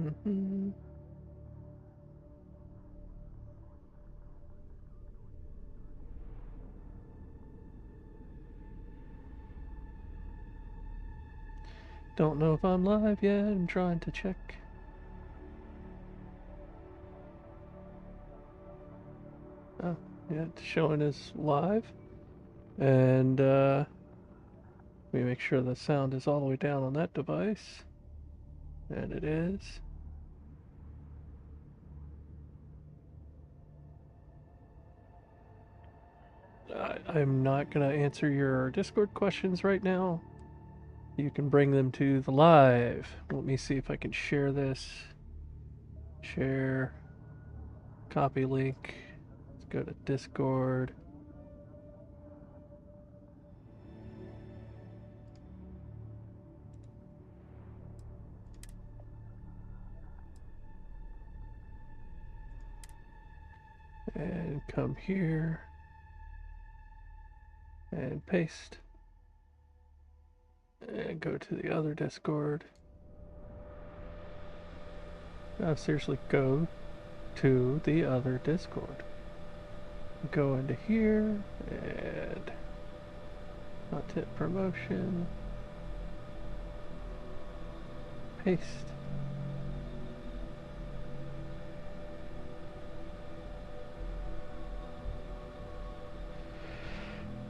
Mm-hmm. Don't know if I'm live yet. I'm trying to check. Oh, yeah, it's showing as live. And let me make sure the sound is all the way down on that device. And it is. I'm not going to answer your Discord questions right now. You can bring them to the live. Let me see if I can share this. Share. Copy link. Let's go to Discord. And come here. And paste. And go to the other Discord. Seriously, go to the other Discord. Go into here and content promotion. Paste.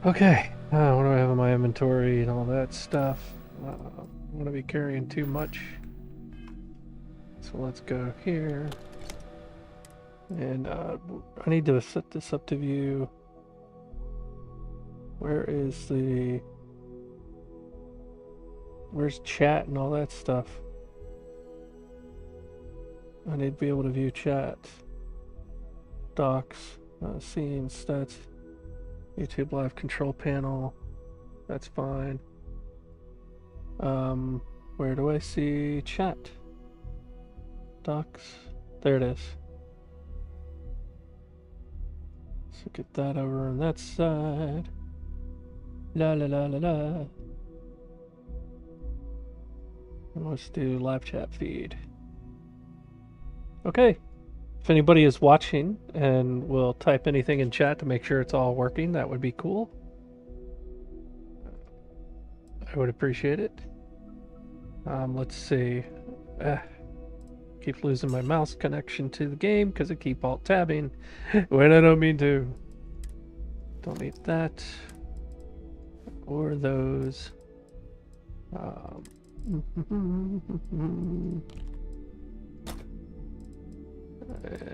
Okay, what do I have in my inventory and all that stuff? I don't want to be carrying too much. So let's go here. And I need to set this up to view. Where's chat and all that stuff? I need to be able to view chat. Docs, scenes, stats, YouTube live control panel. That's fine. Where do I see chat? Docs. There it is. So get that over on that side. La la la la la. And let's do live chat feed. Okay. If anybody is watching and will type anything in chat to make sure it's all working, that would be cool. I would appreciate it. Let's see. Keep losing my mouse connection to the game because I keep alt tabbing when I don't mean to. Don't need that or those.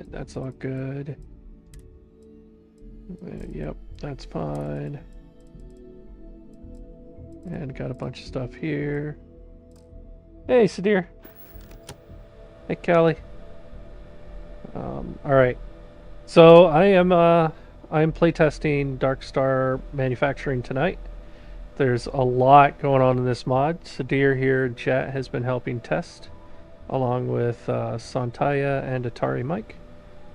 That's all good. Yep, that's fine. And got a bunch of stuff here. Hey, Sadir. Hey, Callie. All right. So I am playtesting DarkStar manufacturing tonight. There's a lot going on in this mod. Sadir here in chat has been helping test, along with Santaya and Atari Mike.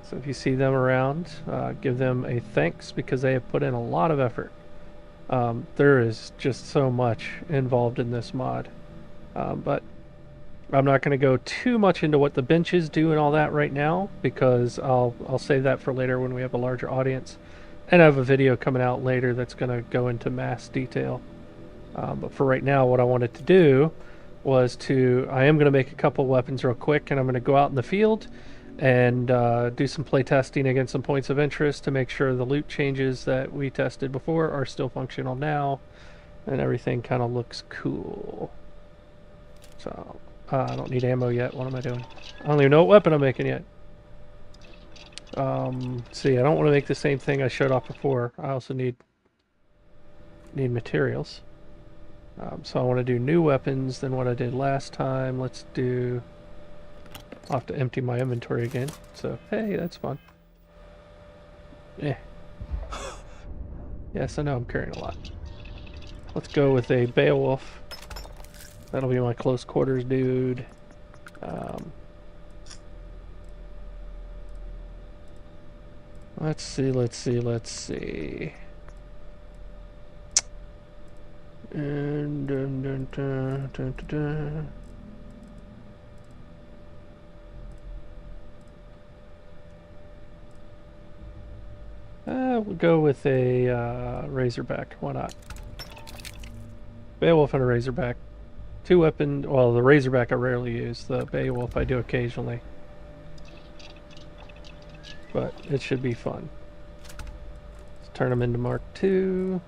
So if you see them around, give them a thanks because they have put in a lot of effort. There is just so much involved in this mod. But I'm not going to go too much into what the benches do and all that right now because I'll save that for later when we have a larger audience. And I have a video coming out later that's going to go into mass detail. But for right now, what I wanted to do was I am going to make a couple weapons real quick, and I'm going to go out in the field and do some play testing against some points of interest to make sure the loot changes that we tested before are still functional now, and everything kind of looks cool. So I don't need ammo yet. What am I doing? I don't even know what weapon I'm making yet. See, I don't want to make the same thing I showed off before. I also need materials. So I want to do new weapons than what I did last time. Let's do... I'll have to empty my inventory again. So, hey, that's fun. Yes, I know I'm carrying a lot. Let's go with a Beowulf. That'll be my close quarters dude. Let's see. And we'll go with a Razorback. Why not? Beowulf and a Razorback. Two weapon. Well, the Razorback I rarely use. The Beowulf I do occasionally. But it should be fun. Let's turn them into Mark II.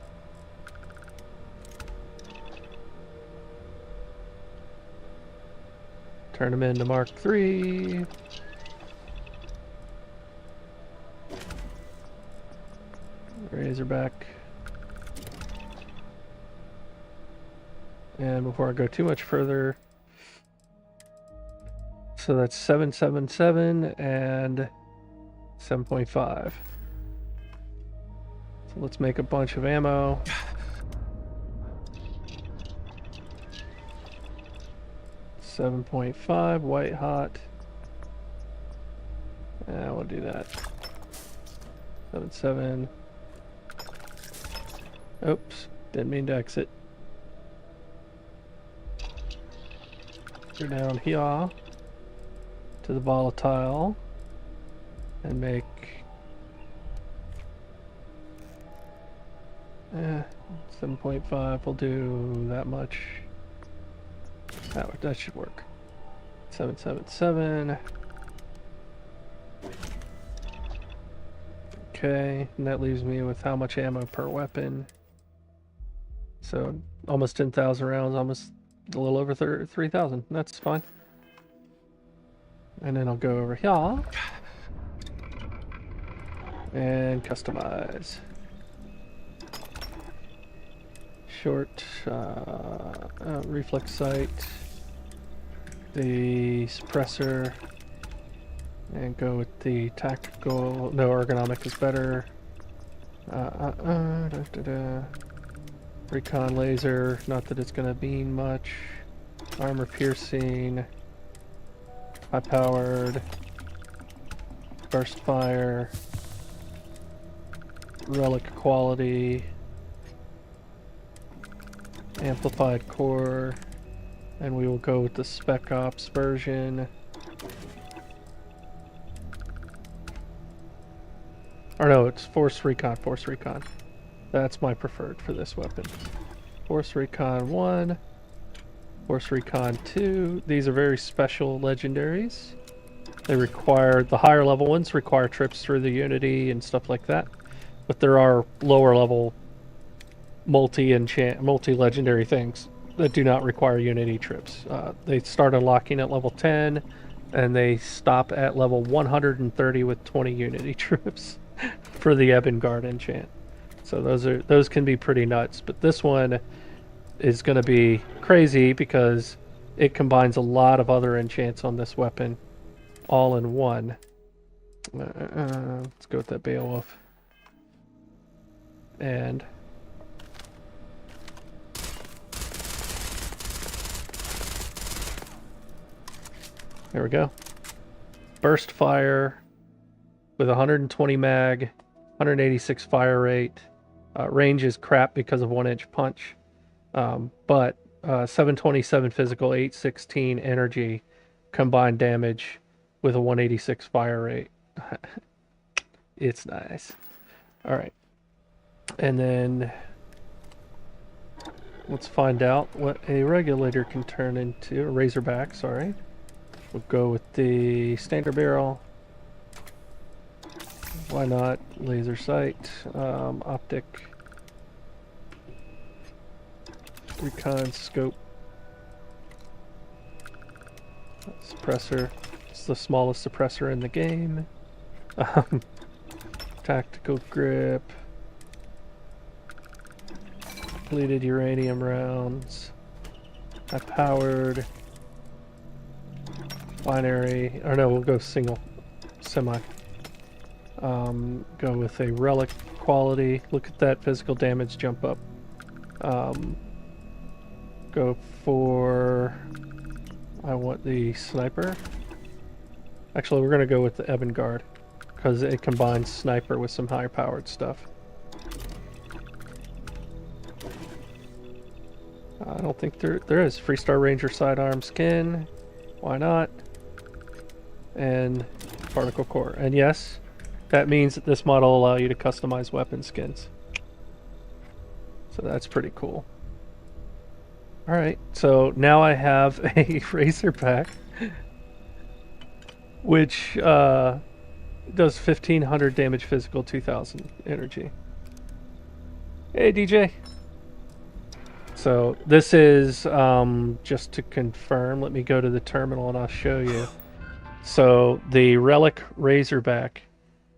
Turn them into Mark III. Razorback. And before I go too much further, so that's 777 and 7.5. So let's make a bunch of ammo. .5 white hot. And we'll do that. 7.7. Oops, didn't mean to exit. Go down here to the volatile and make 7.5. We'll do that much. That should work. 777. Okay, and that leaves me with how much ammo per weapon? So almost 10,000 rounds, almost a little over 3,000. That's fine. And then I'll go over here and customize. Short reflex sight, the suppressor, and go with the tactical. No, ergonomic is better. Recon laser, not that it's gonna mean much. Armor piercing, high powered, burst fire, relic quality, amplified core, and we will go with the Spec Ops version. Or no, it's Force Recon. That's my preferred for this weapon. Force Recon 1, Force Recon 2. These are very special legendaries. They require, the higher level ones require trips through the Unity and stuff like that. But there are lower level multi-legendary things that do not require Unity trips. They start unlocking at level 10 and they stop at level 130 with 20 Unity trips for the Ebon Guard enchant. So those can be pretty nuts, but this one is going to be crazy because it combines a lot of other enchants on this weapon all in one. Let's go with that Beowulf. And there we go. Burst fire with 120 mag, 186 fire rate. Range is crap because of 1-inch punch. But 727 physical, 816 energy, combined damage with a 186 fire rate. It's nice. All right. And then let's find out what a regulator can turn into. A Razorback, sorry. We'll go with the standard barrel. Why not? Laser sight, optic, recon scope, suppressor. It's the smallest suppressor in the game. Tactical grip, depleted uranium rounds, high powered, binary. Or no, we'll go single, semi. Go with a relic quality. Look at that physical damage jump up. Go for, I want the sniper. Actually, we're gonna go with the Ebon Guard because it combines sniper with some higher powered stuff. I don't think there is Freestar Ranger sidearm skin. Why not? And particle core. And yes, that means that this mod will allow you to customize weapon skins. So that's pretty cool. All right, so now I have a Razorback, which does 1500 damage physical, 2000 energy. Hey, DJ. So this is, just to confirm, let me go to the terminal and I'll show you. So the Relic Razorback,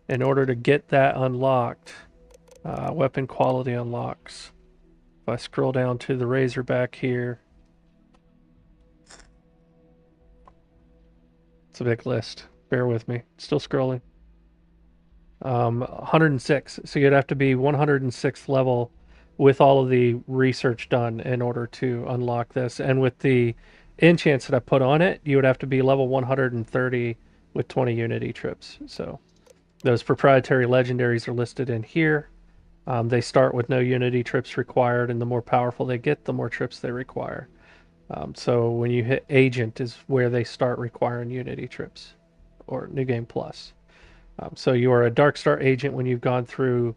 in order to get that unlocked, weapon quality unlocks. If I scroll down to the Razorback here, it's a big list. Bear with me. Still scrolling. 106. So you'd have to be 106th level with all of the research done in order to unlock this. And with the enchants that I put on it, you would have to be level 130 with 20 Unity trips. So those proprietary legendaries are listed in here. They start with no Unity trips required, and the more powerful they get, the more trips they require. So when you hit Agent is where they start requiring Unity trips, or New Game Plus. So you are a DarkStar agent when you've gone through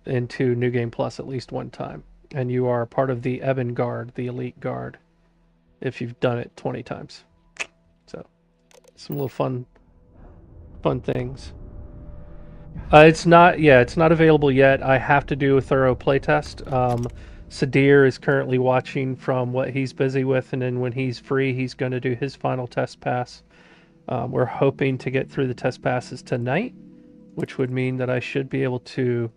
into New Game Plus at least one time. And you are part of the Ebon Guard, the Elite Guard, if you've done it 20 times. So some little fun things. It's not available yet. I have to do a thorough playtest. Sadir is currently watching from what he's busy with, and then when he's free, he's going to do his final test pass. We're hoping to get through the test passes tonight, which would mean that I should be able to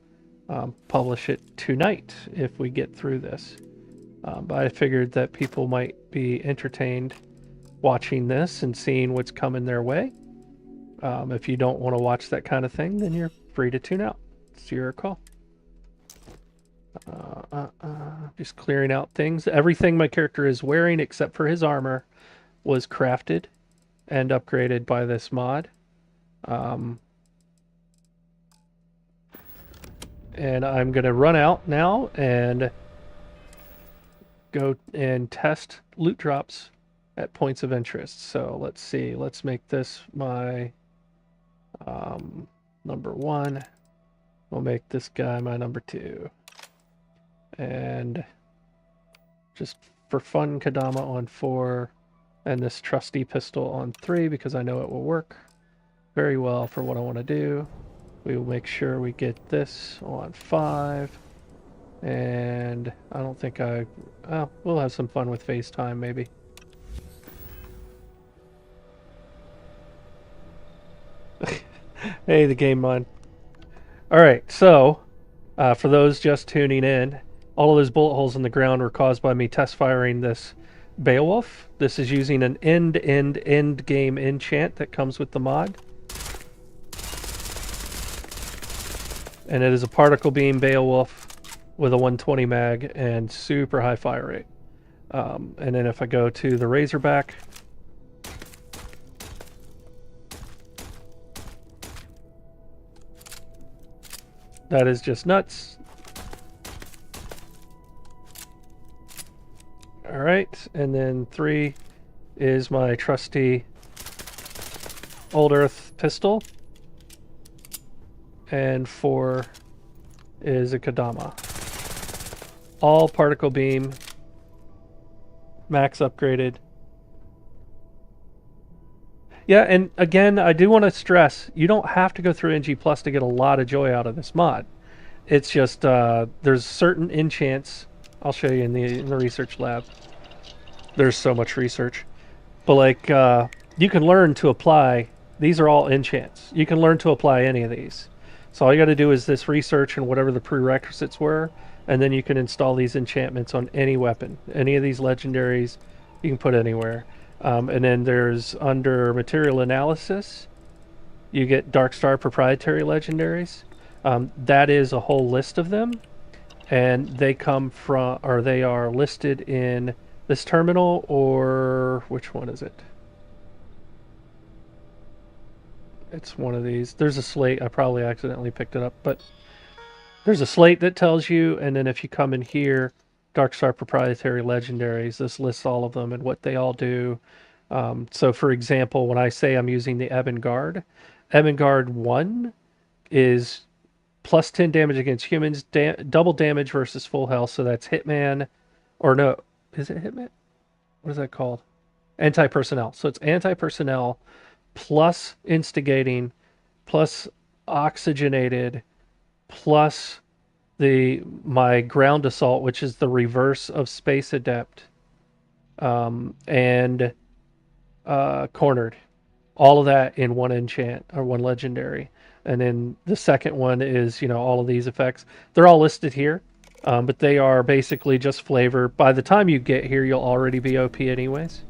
publish it tonight if we get through this. But I figured that people might be entertained watching this and seeing what's coming their way. If you don't want to watch that kind of thing, then you're free to tune out. It's your call. Just clearing out things. Everything my character is wearing except for his armor was crafted and upgraded by this mod. And I'm going to run out now and go and test loot drops at points of interest. So let's see. Let's make this my number 1. We'll make this guy my number 2. And just for fun, Kodama on 4. And this trusty pistol on 3 because I know it will work very well for what I want to do. We will make sure we get this on 5. And I don't think we'll have some fun with FaceTime maybe. Hey, the game mod. Alright, so for those just tuning in, all of those bullet holes in the ground were caused by me test firing this Beowulf. This is using an end game enchant that comes with the mod. And it is a particle beam Beowulf with a 120 mag and super high fire rate. And then if I go to the Razorback, that is just nuts. All right, and then 3 is my trusty Old Earth pistol, and 4 is a Kodama. All particle beam, max upgraded. Yeah, and again, I do want to stress, you don't have to go through NG Plus to get a lot of joy out of this mod. It's just, there's certain enchants. I'll show you in the research lab. There's so much research. But like, you can learn to apply, these are all enchants. You can learn to apply any of these. So all you got to do is this research and whatever the prerequisites were, and then you can install these enchantments on any weapon. Any of these legendaries, you can put anywhere. And then there's under material analysis, you get DarkStar proprietary legendaries. That is a whole list of them, and they come from, or they are listed in this terminal, or which one is it? It's one of these. There's a slate. I probably accidentally picked it up, but there's a slate that tells you, and then if you come in here, DarkStar proprietary legendaries, this lists all of them and what they all do. So for example, when I say I'm using the Ebon Guard 1 is plus 10 damage against humans, double damage versus full health. So that's Hitman, or no, is it Hitman? What is that called? Anti-personnel. So it's anti-personnel plus instigating plus oxygenated plus my ground assault, which is the reverse of space adept, and cornered. All of that in one enchant or one legendary. And then the second one is, all of these effects. They're all listed here, but they are basically just flavor. By the time you get here, you'll already be OP anyways.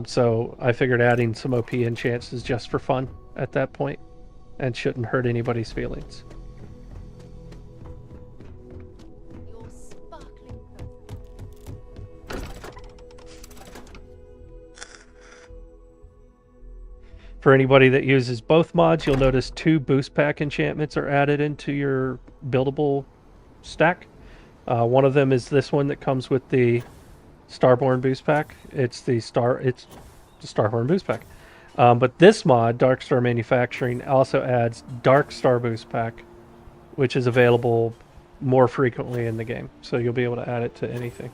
So I figured adding some OP enchants is just for fun at that point and shouldn't hurt anybody's feelings. For anybody that uses both mods, you'll notice 2 boost pack enchantments are added into your buildable stack. One of them is this one that comes with the Starborn boost pack. It's the Starborn boost pack. But this mod, DarkStar Manufacturing, also adds DarkStar boost pack, which is available more frequently in the game. So you'll be able to add it to anything.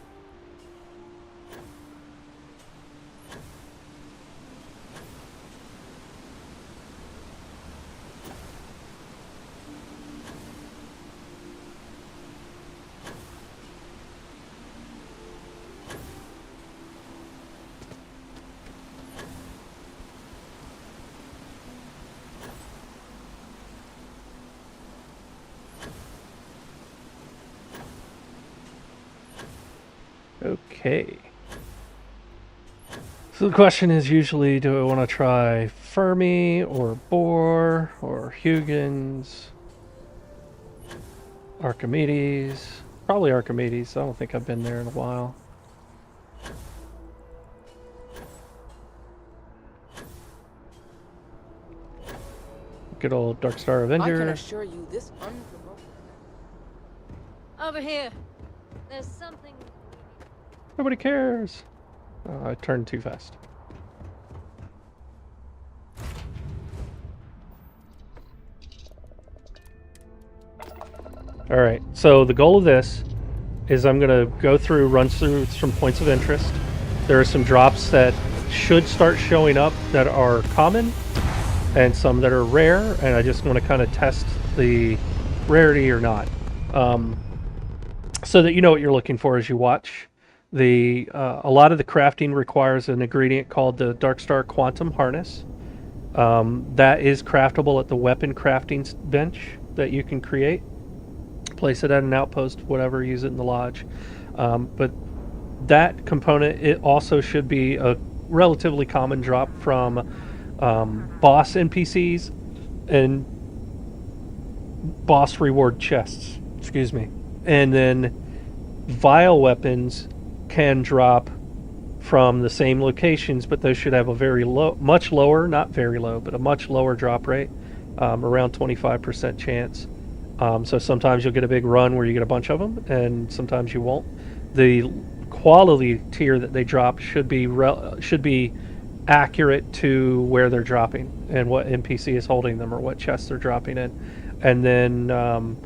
Okay. So the question is usually, do I want to try Fermi or Bohr or Huygens, Archimedes? Probably Archimedes. I don't think I've been there in a while. Good old DarkStar Avenger. I can assure you this Over here. There's something. Nobody cares. Oh, I turned too fast. All right. So the goal of this is I'm going to run through some points of interest. There are some drops that should start showing up that are common and some that are rare, and I just want to kind of test the rarity or not, so that you know what you're looking for as you watch. A lot of the crafting requires an ingredient called the DarkStar Quantum Harness. That is craftable at the weapon crafting bench that you can create. Place it at an outpost, whatever, use it in the lodge. But that component, it also should be a relatively common drop from boss NPCs and boss reward chests. Excuse me. And then vial weapons can drop from the same locations, but those should have a much lower, not very low, but a much lower drop rate, around 25% chance. So sometimes you'll get a big run where you get a bunch of them, and sometimes you won't. The quality tier that they drop should be accurate to where they're dropping and what NPC is holding them or what chests they're dropping in. And then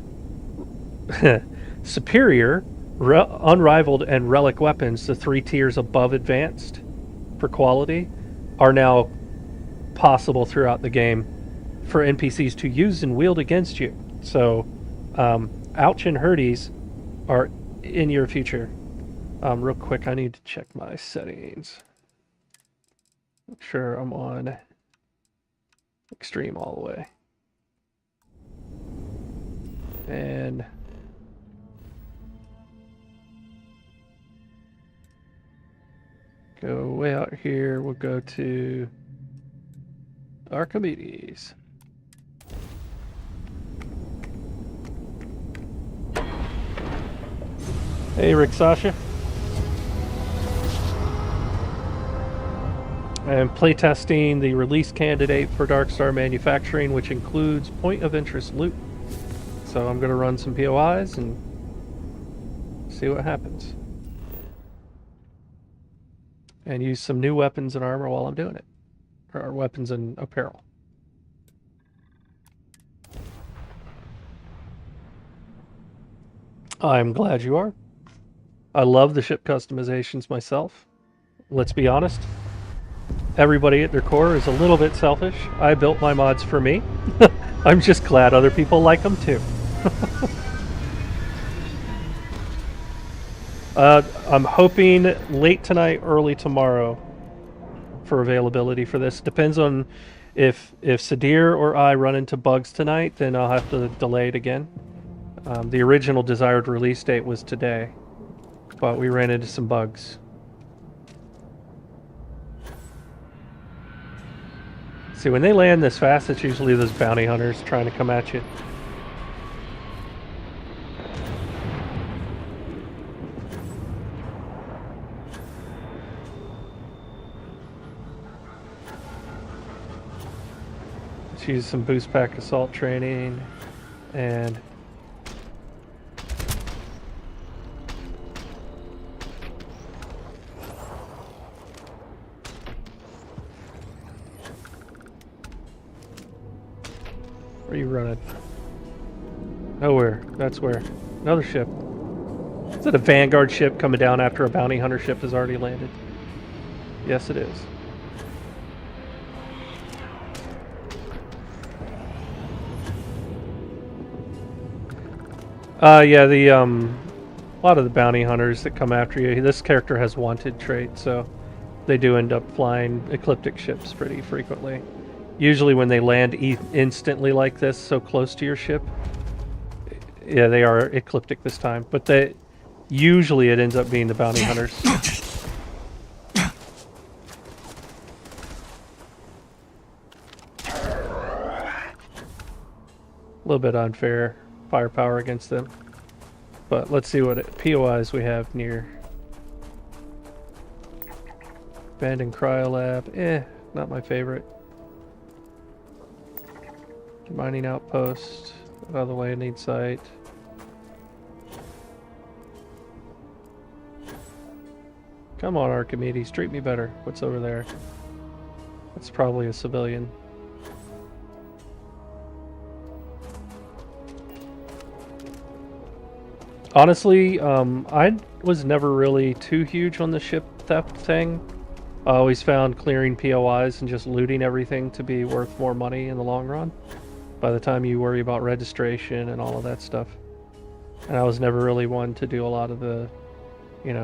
superior, unrivaled, and relic weapons, the 3 tiers above advanced for quality, are now possible throughout the game for NPCs to use and wield against you. So ouch and hurties are in your future. Real quick, I need to check my settings. Make sure I'm on extreme all the way. And go way out here. We'll go to Archimedes. Hey, Rick Sasha. I'm playtesting the release candidate for DarkStar Manufacturing, which includes point of interest loot. So I'm going to run some POIs and see what happens. And use some new weapons and armor while I'm doing it. Or weapons and apparel. I'm glad you are. I love the ship customizations myself. Let's be honest. Everybody at their core is a little bit selfish. I built my mods for me. I'm just glad other people like them too. I'm hoping late tonight, early tomorrow for availability for this. Depends on if Sadir or I run into bugs tonight, then I'll have to delay it again. The original desired release date was today, but we ran into some bugs. See, when they land this fast, it's usually those bounty hunters trying to come at you. Let's use some boost pack assault training and where are you running? Nowhere. That's where. Another ship. Is it a Vanguard ship coming down after a bounty hunter ship has already landed? Yes, it is. Yeah, a lot of the bounty hunters that come after you, this character has wanted trait, so they do end up flying ecliptic ships pretty frequently. Usually when they land instantly like this, so close to your ship, yeah, they are ecliptic this time, but usually it ends up being the bounty hunters. A little bit unfair firepower against them. But let's see what POIs we have near. Abandoned Cryolab. Not my favorite. Mining Outpost. Out of the way, need sight. Come on, Archimedes, treat me better. What's over there? That's probably a civilian. Honestly, I was never really too huge on the ship theft thing. I always found clearing POIs and just looting everything to be worth more money in the long run, by the time you worry about registration and all of that stuff. And I was never really one to do a lot of the,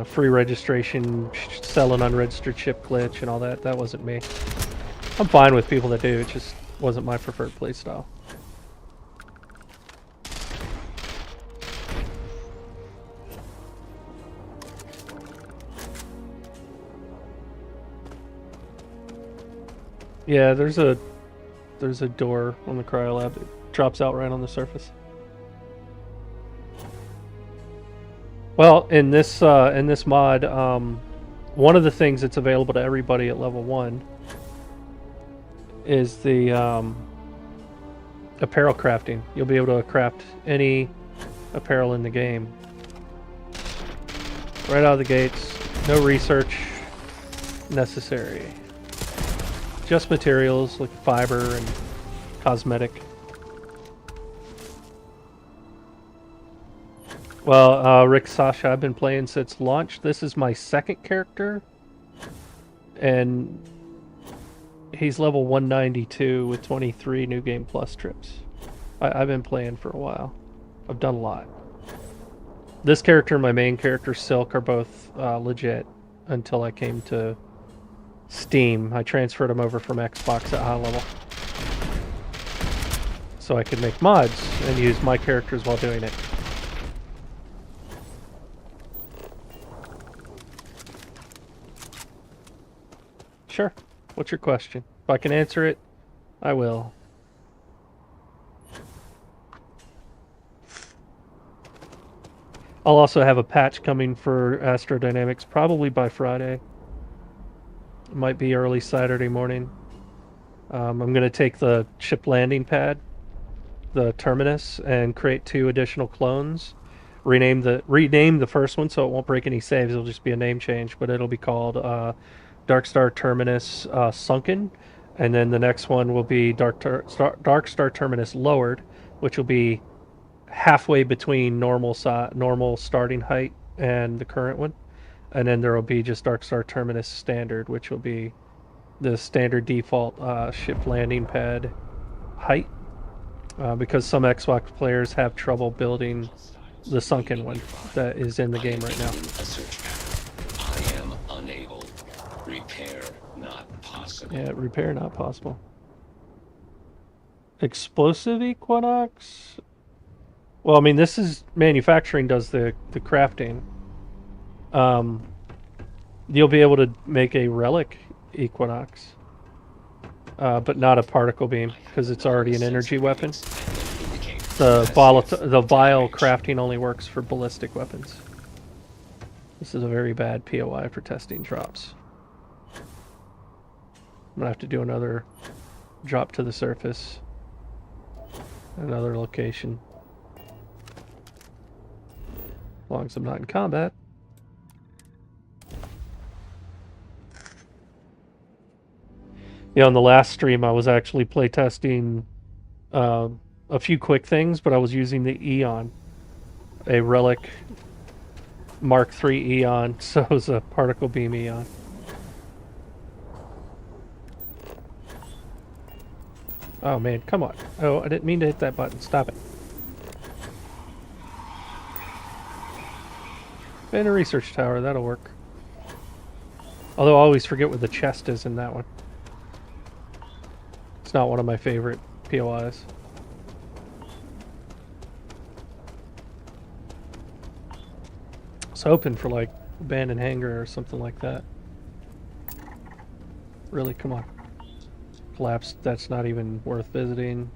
free registration, sell an unregistered ship glitch and all that. That wasn't me. I'm fine with people that do, it just wasn't my preferred playstyle. Yeah, there's a door on the cryolab that drops out right on the surface. Well, in this mod, one of the things that's available to everybody at level 1 is the apparel crafting. You'll be able to craft any apparel in the game. Right out of the gates, no research necessary. Just materials like fiber and cosmetic. Well, Rick Sasha, I've been playing since launch. This is my second character, and he's level 192 with 23 New Game Plus trips. I've been playing for a while. I've done a lot. This character and my main character, Silk, are both legit until I came to Steam. I transferred them over from Xbox at high level, so I could make mods and use my characters while doing it. Sure. What's your question? If I can answer it, I will. I'll also have a patch coming for Astrodynamics probably by Friday. It might be early Saturday morning. I'm going to take the ship landing pad, the Terminus, and create 2 additional clones. Rename the first one so it won't break any saves. It'll just be a name change, but it'll be called DarkStar Terminus Sunken, and then the next one will be DarkStar Terminus Lowered, which will be halfway between normal starting height and the current one, and then there will be just DarkStar Terminus Standard, which will be the standard default ship landing pad height, because some Xbox players have trouble building the sunken one that is in the game right now. I am unable. Repair not possible. Yeah, repair not possible. Explosive Equinox? Well, I mean, this is manufacturing does the crafting. You'll be able to make a relic Equinox, but not a particle beam because it's already an energy weapon. The vial crafting only works for ballistic weapons. This is a very bad POI for testing drops. I'm gonna have to do another drop to the surface. Another location. As long as I'm not in combat. Yeah, on the last stream I was actually playtesting a few quick things, but I was using the Eon. A Relic Mark III Eon, so it was a particle beam Eon. Oh man, come on. Oh, I didn't mean to hit that button. Stop it. And a research tower, that'll work. Although I always forget where the chest is in that one. It's not one of my favorite POIs. I was hoping for like abandoned hangar or something like that. Really, come on. Collapsed, that's not even worth visiting.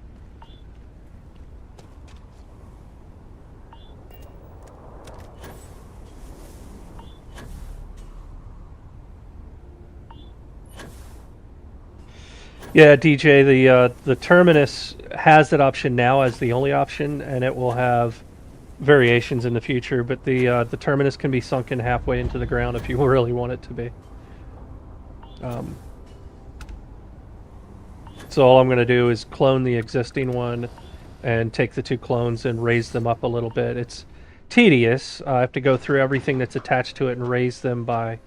Yeah, DJ, the Terminus has that option now as the only option, and it will have variations in the future, but the Terminus can be sunken halfway into the ground if you really want it to be. So all I'm going to do is clone the existing one and take the two clones and raise them up a little bit. It's tedious. I have to go through everything that's attached to it and raise them by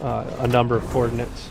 a number of coordinates.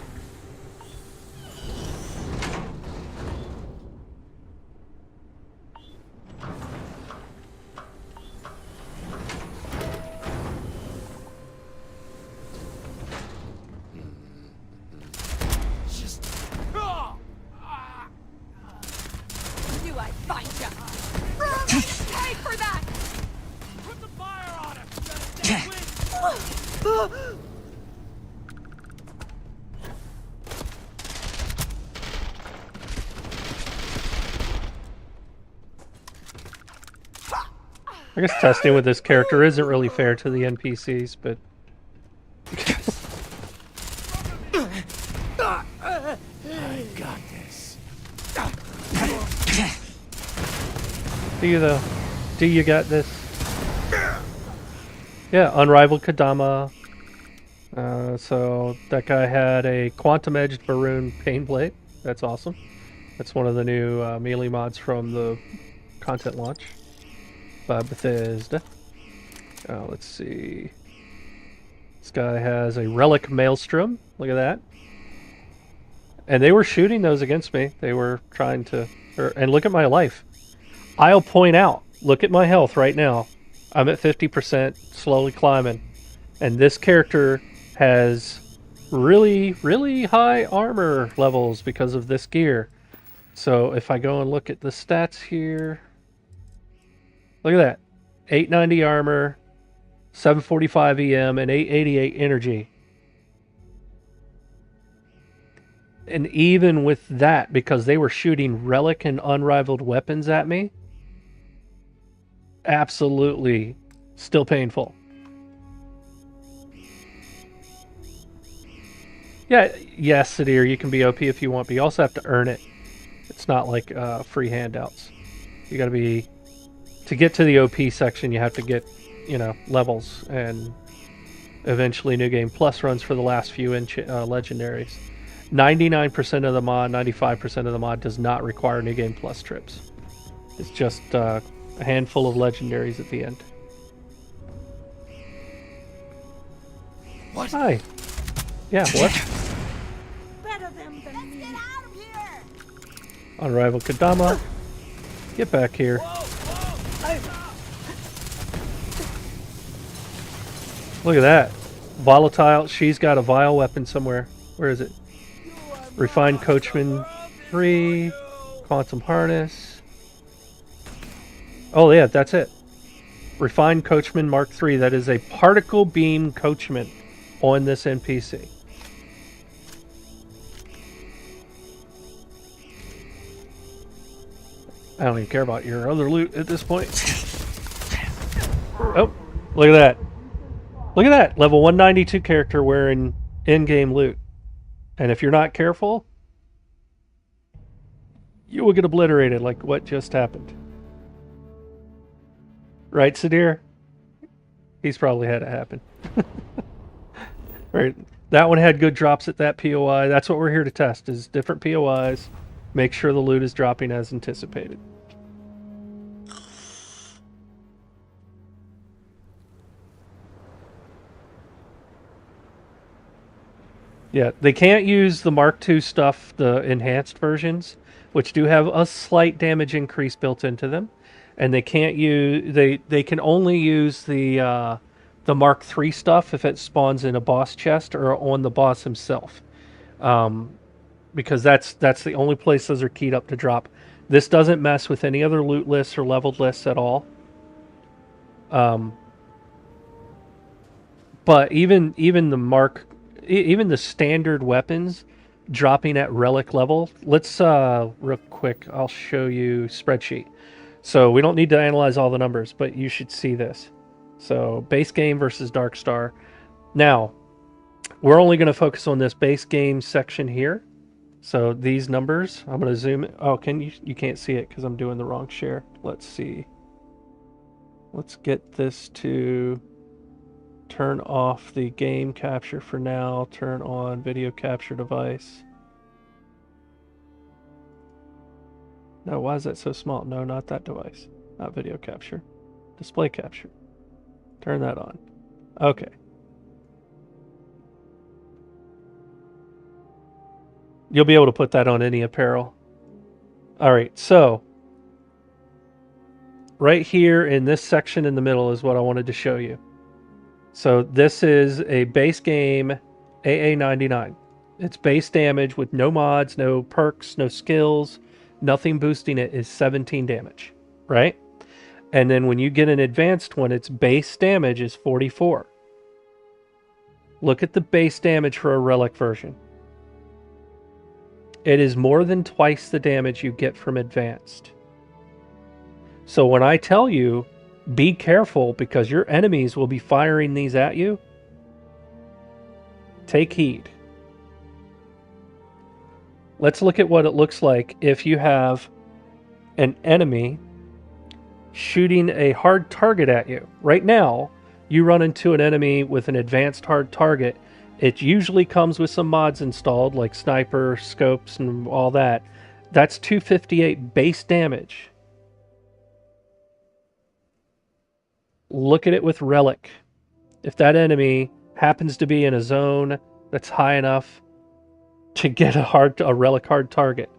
I guess testing with this character isn't really fair to the NPCs, but... I got this. Do you though? Do you got this? Yeah, Unrivaled Kadama. So that guy had a quantum-edged maroon pain plate. That's awesome. That's one of the new melee mods from the content launch by Bethesda. Let's see. This guy has a Relic Maelstrom. Look at that. And they were shooting those against me. They were trying to... and look at my life. I'll point out, look at my health right now. I'm at 50%, slowly climbing. And this character has really, really high armor levels because of this gear. So if I go and look at the stats here... Look at that. 890 armor, 745 EM, and 888 energy. And even with that, because they were shooting relic and unrivaled weapons at me, absolutely still painful. Yeah, yes, Sadir, you can be OP if you want, but you also have to earn it. It's not like free handouts. You gotta be... To get to the OP section, you have to get, you know, levels, and eventually New Game Plus runs for the last few legendaries. 99% of the mod, 95% of the mod does not require New Game Plus trips. It's just a handful of legendaries at the end. What? Hi. Yeah, what? Better them than me. Unrivaled Kadama. Get back here. Look at that. Volatile. She's got a vile weapon somewhere. Where is it? Refined Coachman 3. Quantum Harness. Oh, yeah, that's it. Refined Coachman Mark 3. That is a particle beam coachman on this NPC. I don't even care about your other loot at this point. Oh, look at that. Look at that. Level 192 character wearing in-game loot. And if you're not careful, you will get obliterated like what just happened. Right, Sadir? He's probably had it happen. Right. That one had good drops at that POI. That's what we're here to test, is different POIs. Make sure the loot is dropping as anticipated. Yeah, they can't use the Mark II stuff, the enhanced versions, which do have a slight damage increase built into them, and they can't use they can only use the Mark III stuff if it spawns in a boss chest or on the boss himself, because that's the only place those are keyed up to drop. This doesn't mess with any other loot lists or leveled lists at all. But even the standard weapons dropping at relic level. Let's real quick, I'll show you spreadsheet. So we don't need to analyze all the numbers, but you should see this. So base game versus DarkStar. Now, we're only going to focus on this base game section here. So these numbers, I'm going to zoom in. Oh, you can't see it because I'm doing the wrong share. Let's see. Let's get this to turn off the game capture for now. Turn on video capture device. No, why is that so small? No, not that device. Not video capture. Display capture. Turn that on. Okay. You'll be able to put that on any apparel. All right, so right here in this section in the middle is what I wanted to show you. So this is a base game AA99. Its base damage with no mods, no perks, no skills, nothing boosting it is 17 damage, right? And then when you get an advanced one, its base damage is 44. Look at the base damage for a relic version. It is more than twice the damage you get from advanced. So when I tell you, be careful because your enemies will be firing these at you, take heed. Let's look at what it looks like if you have an enemy shooting a hard target at you. Right now, you run into an enemy with an advanced hard target. It usually comes with some mods installed, like sniper, scopes, and all that. That's 258 base damage. Look at it with relic. If that enemy happens to be in a zone that's high enough to get a relic hard target,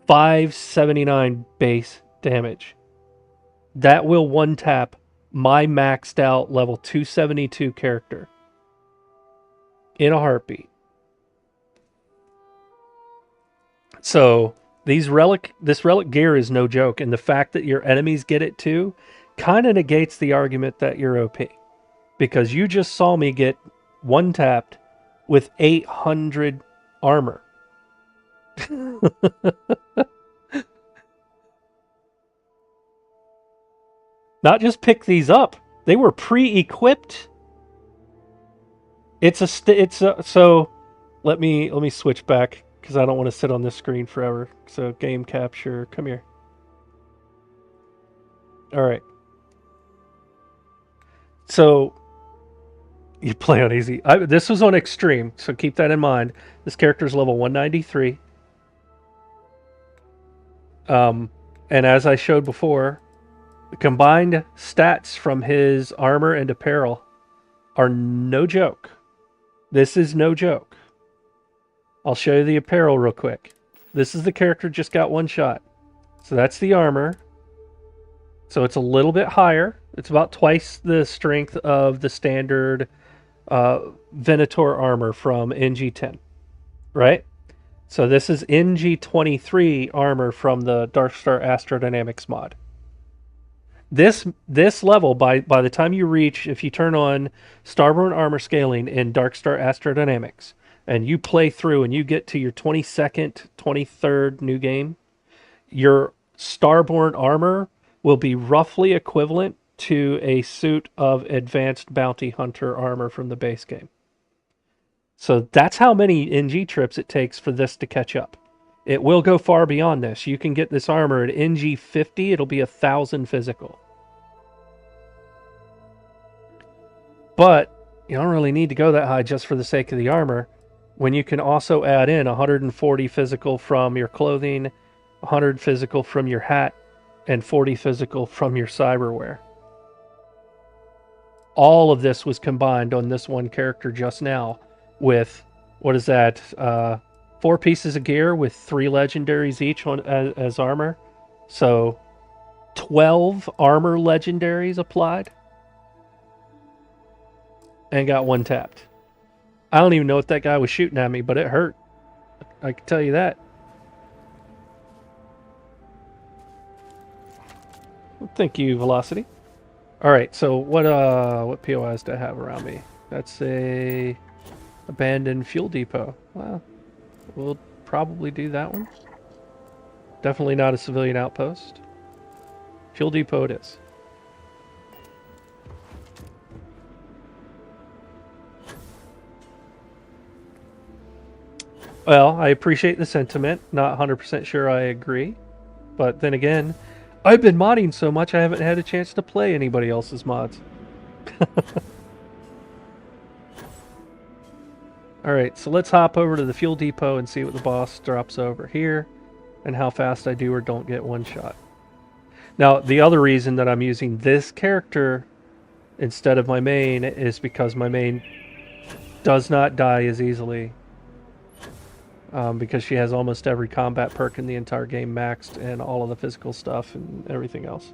579 base damage. That will one tap my maxed out level 272 character in a heartbeat. So this relic gear is no joke, and the fact that your enemies get it too kind of negates the argument that you're OP, because you just saw me get one tapped with 800 armor. Not just pick these up; they were pre-equipped. So let me switch back because I don't want to sit on this screen forever. So game capture, come here. All right. So you play on easy. This was on extreme, so keep that in mind. This character is level 193. And as I showed before, The combined stats from his armor and apparel are no joke. This is no joke. I'll show you the apparel real quick. This is the character just got one shot. So that's the armor. So it's a little bit higher. It's about twice the strength of the standard Venator armor from NG10, right? So this is NG23 armor from the DarkStar Astrodynamics mod. This level, by the time you reach, if you turn on Starborn armor scaling in DarkStar Astrodynamics, and you play through and you get to your 22nd, 23rd new game, your Starborn armor will be roughly equivalent to a suit of advanced bounty hunter armor from the base game. So that's how many NG trips it takes for this to catch up. It will go far beyond this. You can get this armor at NG 50, it'll be 1,000 physical. But you don't really need to go that high just for the sake of the armor, when you can also add in 140 physical from your clothing, 100 physical from your hat, and 40 physical from your cyberware. All of this was combined on this one character just now with, what is that, 4 pieces of gear with 3 legendaries each on as armor. So 12 armor legendaries applied and got one tapped. I don't even know what that guy was shooting at me, but it hurt. I can tell you that. Thank you, Velocity. All right, so what POIs do I have around me? That's a abandoned fuel depot. Well, we'll probably do that one. Definitely not a civilian outpost. Fuel depot it is. Well, I appreciate the sentiment. Not 100% sure I agree. But then again, I've been modding so much I haven't had a chance to play anybody else's mods. Alright, so let's hop over to the fuel depot and see what the boss drops over here and how fast I do or don't get one shot. Now, the other reason that I'm using this character instead of my main is because my main does not die as easily. Because she has almost every combat perk in the entire game maxed and all of the physical stuff and everything else.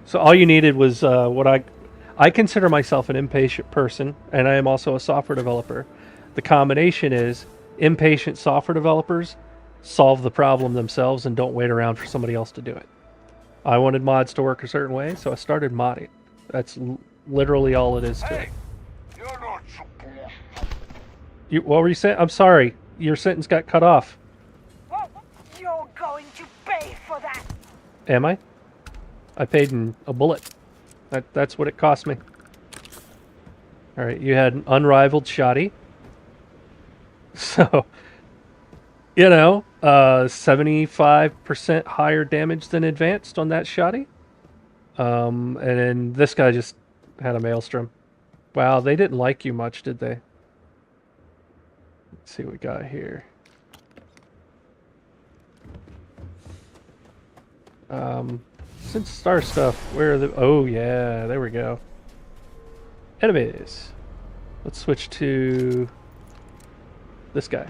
So all you needed was what I consider myself an impatient person, and I am also a software developer. The combination is impatient software developers solve the problem themselves and don't wait around for somebody else to do it. I wanted mods to work a certain way, so I started modding. That's literally all it is to it. You're not supposed to. What were you saying? I'm sorry. Your sentence got cut off. You're going to pay for that. Am I? I paid in a bullet. That's what it cost me. Alright, you had an unrivaled shoddy. So, you know, 75% higher damage than advanced on that shoddy. And then this guy just had a maelstrom. Wow, they didn't like you much, did they? Let's see what we got here. Since star stuff, where are the... Oh, yeah, there we go. Enemies. Let's switch to this guy.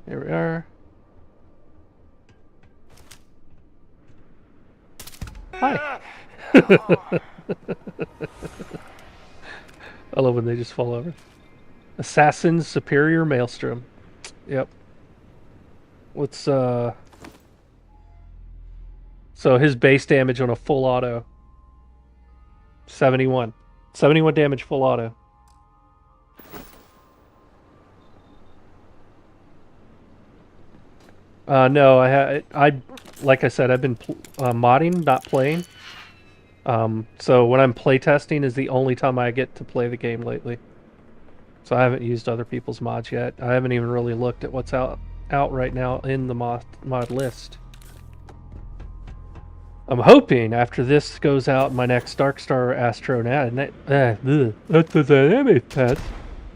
Here we are. Hi. I love when they just fall over. Assassin's Superior Maelstrom. Yep. What's so his base damage on a full auto. 71. 71 damage full auto. No, I like I said, I've been modding, not playing. So when I'm playtesting is the only time I get to play the game lately. So I haven't used other people's mods yet. I haven't even really looked at what's out right now in the mod list. I'm hoping after this goes out, my next DarkStar Astrodynamics pad,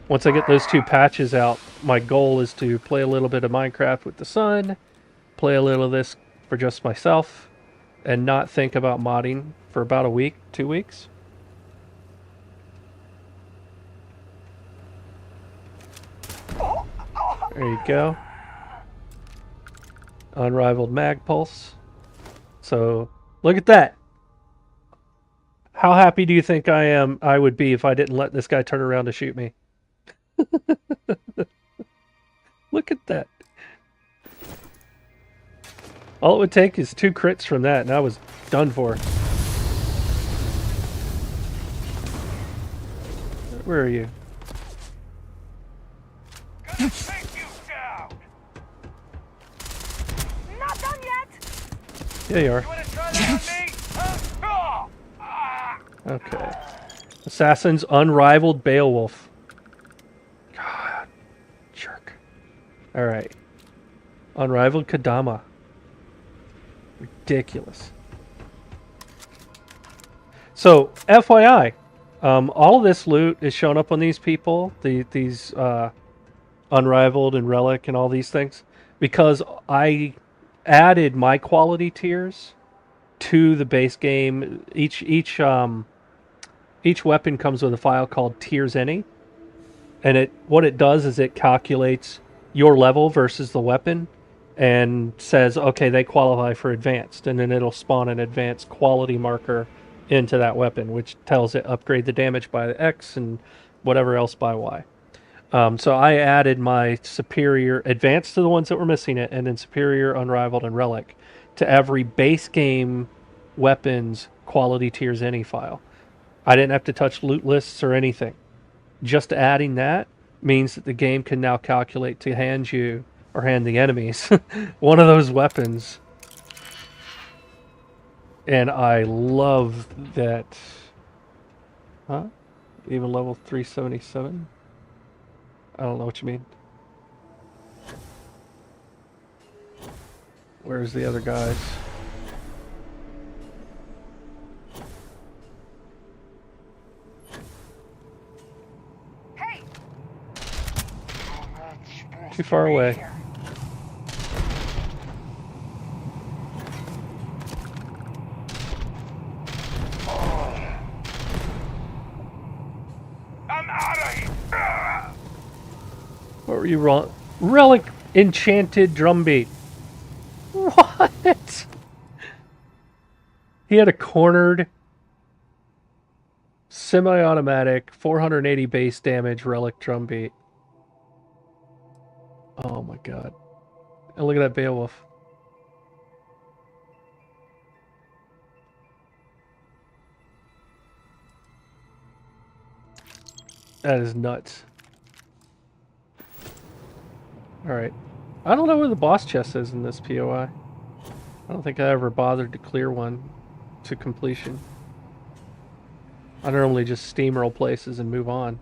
once I get those 2 patches out, my goal is to play a little bit of Minecraft with the son, play a little of this for just myself, and not think about modding for about a week, 2 weeks. There you go. Unrivaled mag pulse. So, look at that. How happy do you think I would be if I didn't let this guy turn around to shoot me? Look at that. All it would take is 2 crits from that, and I was done for. Where are you? Gonna take you down. Not done yet. Yeah, you are. You wanna try that on me? Huh? Okay. Assassin's Unrivaled Beowulf. God. Jerk. Alright. Unrivaled Kadama. Ridiculous. So, FYI, all of this loot is shown up on these people, these Unrivaled and Relic and all these things, because I added my quality tiers to the base game. Each weapon comes with a file called Tiers Any, and what it does is it calculates your level versus the weapon and says, okay, they qualify for advanced, and then it'll spawn an advanced quality marker into that weapon, which tells it upgrade the damage by X and whatever else by Y. So I added my superior advanced to the ones that were missing it, and then superior, unrivaled, and relic to every base game weapons quality tiers any file. I didn't have to touch loot lists or anything. Just adding that means that the game can now calculate to hand you or hand the enemies one of those weapons. And I love that. Huh? Even level 377? I don't know what you mean. Where's the other guys? Hey, Too far away. I'm out of here. What were you wrong? Relic enchanted drumbeat. What? He had a cornered semi-automatic 480 base damage relic drumbeat. Oh my god. And look at that Beowulf. That is nuts. Alright. I don't know where the boss chest is in this POI. I don't think I ever bothered to clear one to completion. I normally just steamroll places and move on.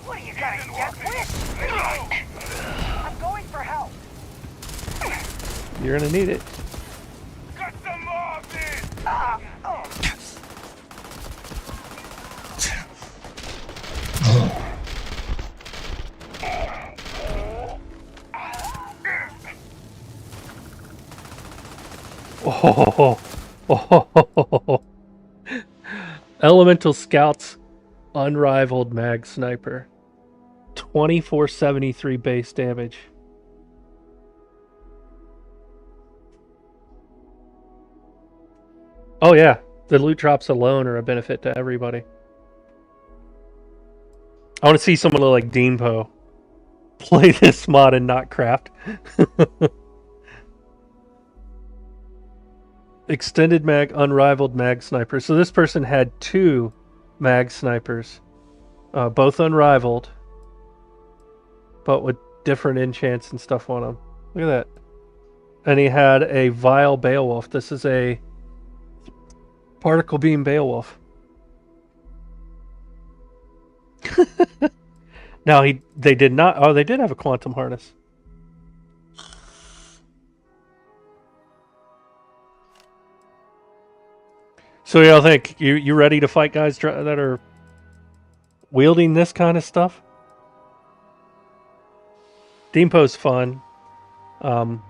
what are you gonna get with? I'm going for help. You're gonna need it. Got some more of this. Oh, oh, Elemental Scouts Unrivaled Mag Sniper. 2473 base damage. Oh yeah, the loot drops alone are a benefit to everybody. I want to see someone like Deanpo play this mod and not craft. Extended mag, unrivaled mag sniper. So this person had 2 mag snipers, both unrivaled, but with different enchants and stuff on them. Look at that. And he had a vile Beowulf. This is a particle beam Beowulf. Now they did not. Oh, they did have a quantum harness. So what do y'all think? You ready to fight guys that are wielding this kind of stuff? Deempo's fun. Not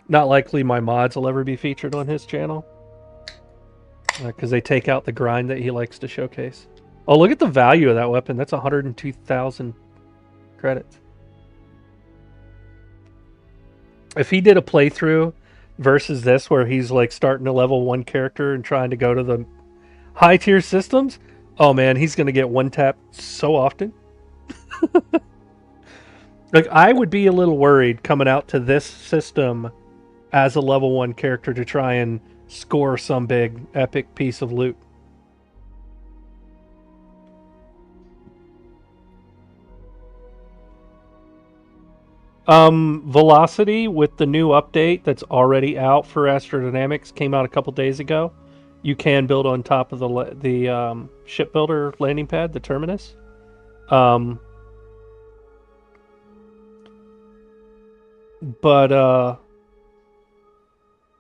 likely my mods will ever be featured on his channel. Because they take out the grind that he likes to showcase. Oh, look at the value of that weapon. That's 102,000 credits. If he did a playthrough versus this where he's like starting a level 1 character and trying to go to the high tier systems, oh man, he's going to get one tap so often. Like, I would be a little worried coming out to this system as a level 1 character to try and score some big epic piece of loot. Velocity with the new update that's already out for Astrodynamics came out a couple days ago. You can build on top of the shipbuilder landing pad, the terminus. But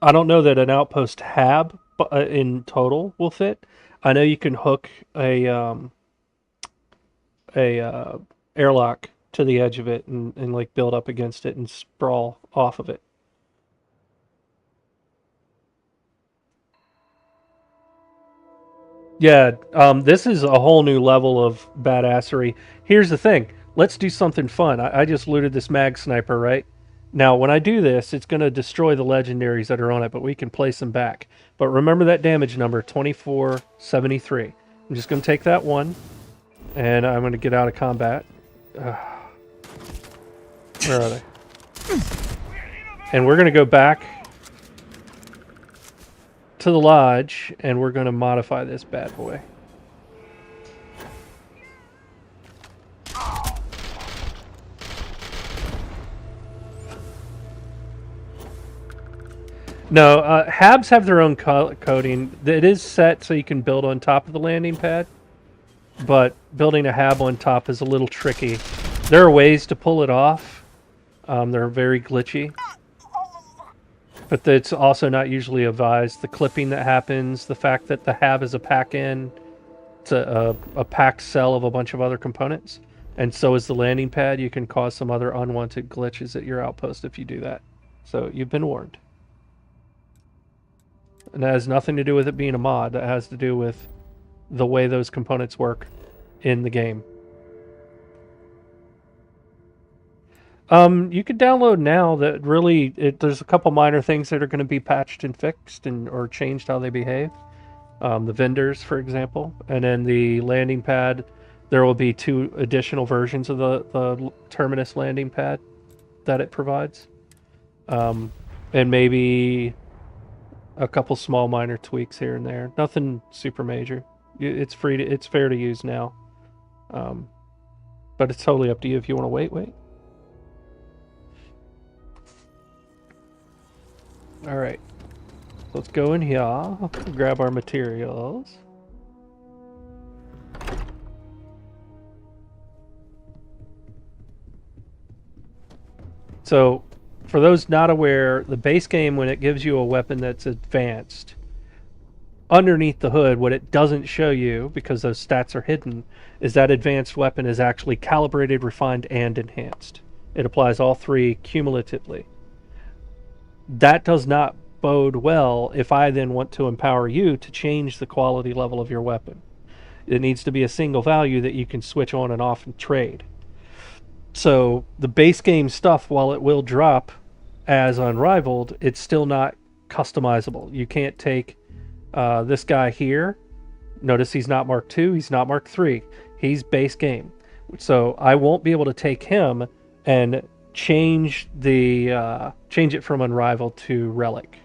I don't know that an Outpost hab in total will fit. I know you can hook a airlock to the edge of it and like build up against it and sprawl off of it. Yeah, this is a whole new level of badassery. Here's the thing. Let's do something fun. I just looted this mag sniper, right? Now, when I do this, it's going to destroy the legendaries that are on it, but we can place them back. But remember that damage number, 2473. I'm just going to take that one, and I'm going to get out of combat. Where are they? And we're going to go back to the lodge, and we're going to modify this bad boy. No, habs have their own coding. It is set so you can build on top of the landing pad, but building a hab on top is a little tricky. There are ways to pull it off. They're very glitchy, but it's also not usually advised. The clipping that happens, the fact that the hab is a pack-in, it's a packed cell of a bunch of other components, and so is the landing pad. You can cause some other unwanted glitches at your outpost if you do that. So you've been warned. And that has nothing to do with it being a mod. That has to do with the way those components work in the game. You can download now. That really, there's a couple minor things that are going to be patched and fixed or changed how they behave. The vendors, for example, and then the landing pad. There will be 2 additional versions of the terminus landing pad that it provides, and maybe a couple small minor tweaks here and there. Nothing super major. It's free to, it's fair to use now. But it's totally up to you if you want to wait. All right. Let's go in here. Grab our materials. So, for those not aware, the base game, when it gives you a weapon that's advanced, underneath the hood, what it doesn't show you, because those stats are hidden, is that advanced weapon is actually calibrated, refined, and enhanced. It applies all 3 cumulatively. That does not bode well if I then want to empower you to change the quality level of your weapon. It needs to be a single value that you can switch on and off and trade. So the base game stuff, while it will drop as unrivaled, it's still not customizable. You can't take this guy here. Notice he's not Mark II, he's not Mark III. He's base game. So I won't be able to take him and change it from unrivaled to relic.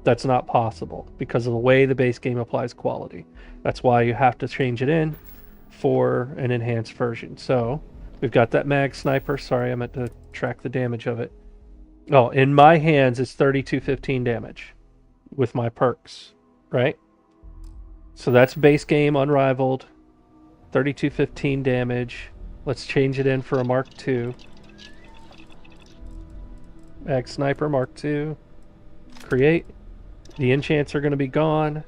That's not possible because of the way the base game applies quality. That's why you have to change it in for an enhanced version. So we've got that mag sniper. Sorry, I meant to track the damage of it. Oh, in my hands, it's 3215 damage with my perks, right? So that's base game unrivaled, 3215 damage. Let's change it in for a Mark II. Mag sniper Mark II. Create. The enchants are going to be gone.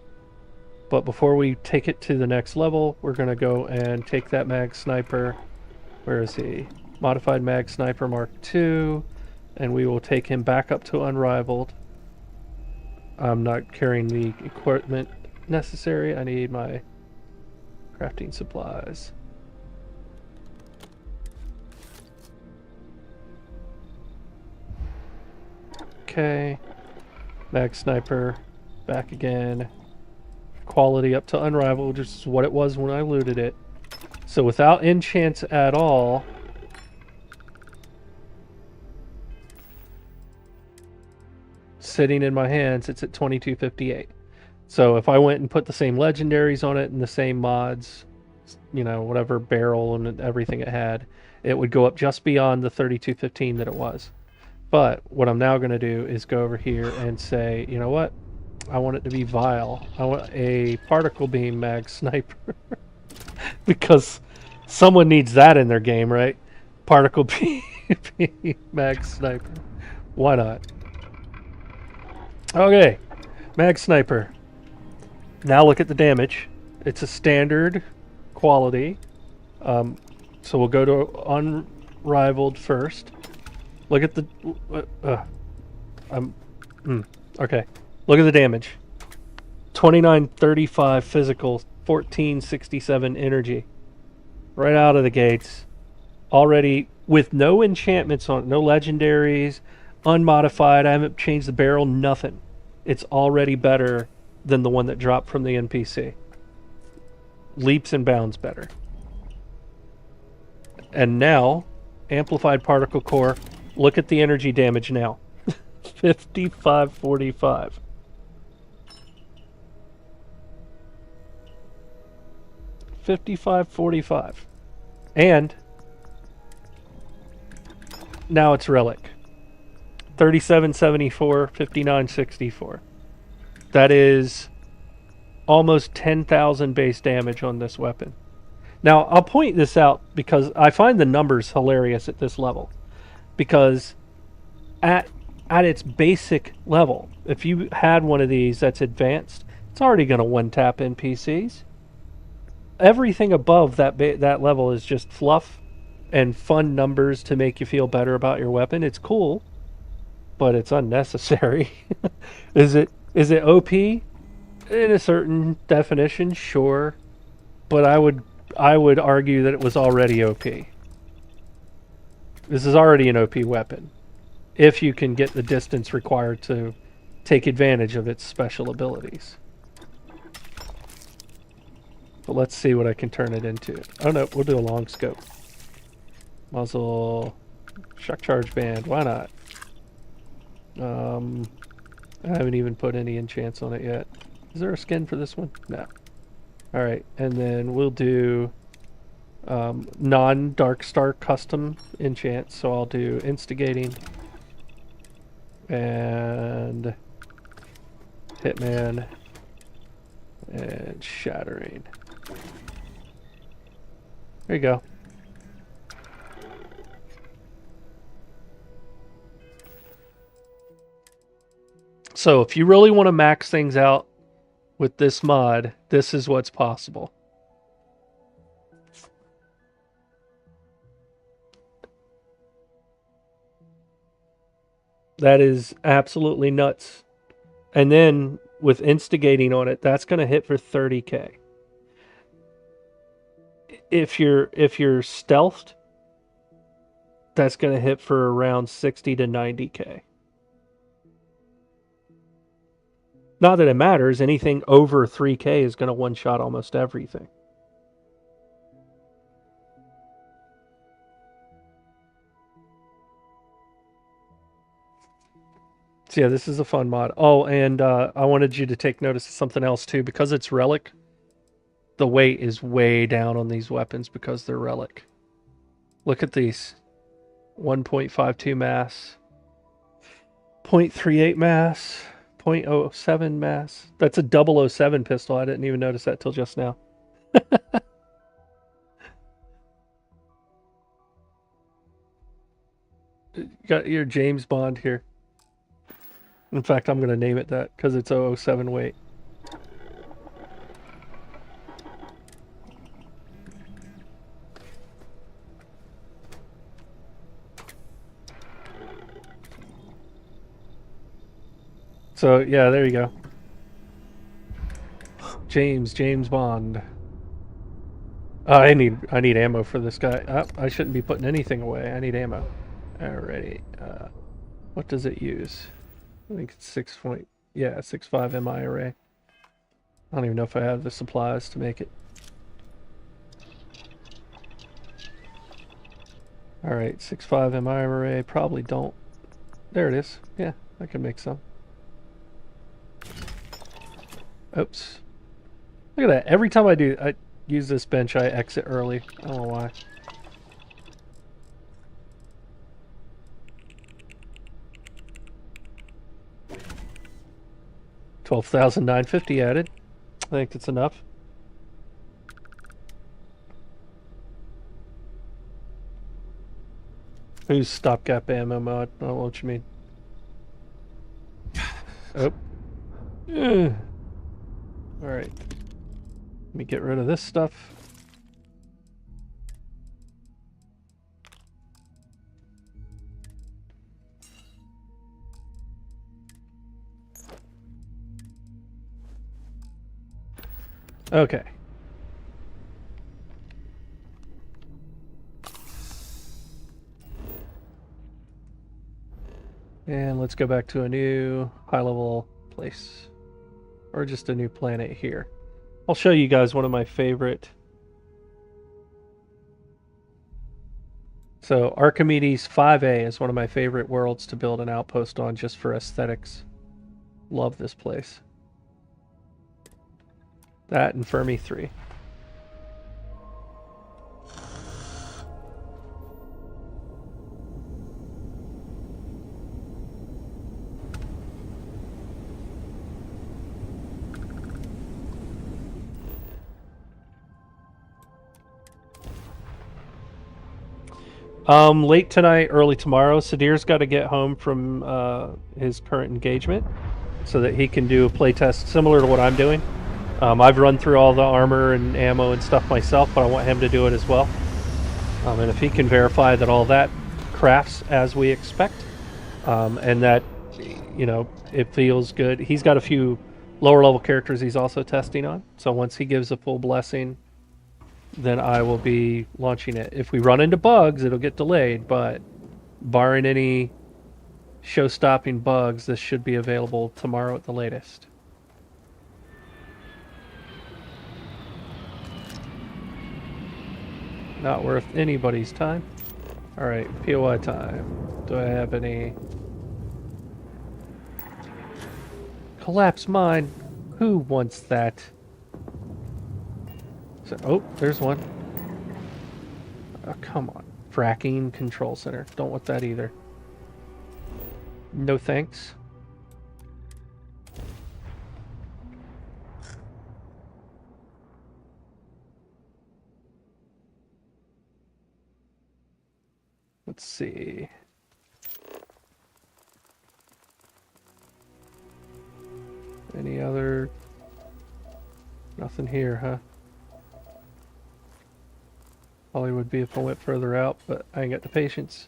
But before we take it to the next level, we're going to go and take that mag sniper. Where is he? Modified mag sniper Mark II. And we will take him back up to unrivaled. I'm not carrying the equipment necessary. I need my crafting supplies. Okay. Mag sniper back again. Quality up to unrivaled, which is what it was when I looted it. So without enchants at all, sitting in my hands, it's at 2258. So if I went and put the same legendaries on it and the same mods, you know, whatever barrel and everything it had, it would go up just beyond the 3215 that it was. But what I'm now going to do is go over here and say, you know what? I want it to be vile. I want a particle beam mag sniper. Because someone needs that in their game, right? Particle beam mag sniper. Why not? Okay, mag sniper. Now look at the damage. It's a standard quality. So we'll go to unrivaled first. Look at the... okay. Look at the damage. 2935 physical, 1467 energy. Right out of the gates. Already with no enchantments on it, no legendaries, unmodified. I haven't changed the barrel, nothing. It's already better than the one that dropped from the NPC. Leaps and bounds better. And now, amplified particle core. Look at the energy damage now. 5545. $55.45. And now it's relic. 3774, 5964. That is almost 10,000 base damage on this weapon. Now, I'll point this out because I find the numbers hilarious at this level. Because at its basic level, if you had one of these that's advanced, it's already going to one-tap NPCs. Everything above that level is just fluff and fun numbers to make you feel better about your weapon. It's cool, but it's unnecessary. Is it OP? In a certain definition, sure. But I would argue that it was already OP. This is already an OP weapon. If you can get the distance required to take advantage of its special abilities. But let's see what I can turn it into. Oh no, we'll do a long scope. Muzzle. Shock charge band. Why not? I haven't even put any enchants on it yet. Is there a skin for this one? No. Alright, and then we'll do non-DarkStar custom enchants. So I'll do instigating and hitman and shattering. There you go. So if you really want to max things out with this mod, this is what's possible. That is absolutely nuts. And then with instigating on it, that's going to hit for 30k. If you're stealthed, that's going to hit for around 60 to 90k. Not that it matters, anything over 3k is going to one-shot almost everything. So yeah, this is a fun mod. Oh, and I wanted you to take notice of something else too. Because it's relic, the weight is way down on these weapons because they're relic. Look at these. 1.52 mass. 0.38 mass. 0.07 mass. That's a 007 pistol. I didn't even notice that till just now. You got your James Bond here. In fact, I'm going to name it that because it's 007 weight. So yeah, there you go. James Bond. I need ammo for this guy. I shouldn't be putting anything away. I need ammo. Alrighty. What does it use? I think it's 6.5 MI array. I don't even know if I have the supplies to make it. Alright, 6.5 MI array. Probably don't. There it is. Yeah, I can make some. Oops. Look at that. Every time I use this bench, I exit early. I don't know why. $12,950 added. I think that's enough. Who's stopgap ammo mod? I don't know what you mean. Oh. Alright. Let me get rid of this stuff. Okay. And let's go back to a new high-level place. Or just a new planet here. I'll show you guys one of my favorite. So Archimedes 5A is one of my favorite worlds to build an outpost on just for aesthetics. Love this place. That and Fermi 3. Late tonight, early tomorrow. Sadir's got to get home from his current engagement so that he can do a playtest similar to what I'm doing. I've run through all the armor and ammo and stuff myself, but I want him to do it as well. And if he can verify that all that crafts as we expect, and that, you know, it feels good. He's got a few lower level characters he's also testing on. So once he gives a full blessing, then I will be launching it. If we run into bugs, it'll get delayed, but barring any show-stopping bugs, this should be available tomorrow at the latest. Not worth anybody's time. Alright, POI time. Do I have any... Collapse mine. Who wants that? So, oh, there's one. Oh, come on. Fracking control center. Don't want that either. No thanks. Let's see. Any other... Nothing here, huh? Probably would be if I went further out, but I ain't got the patience.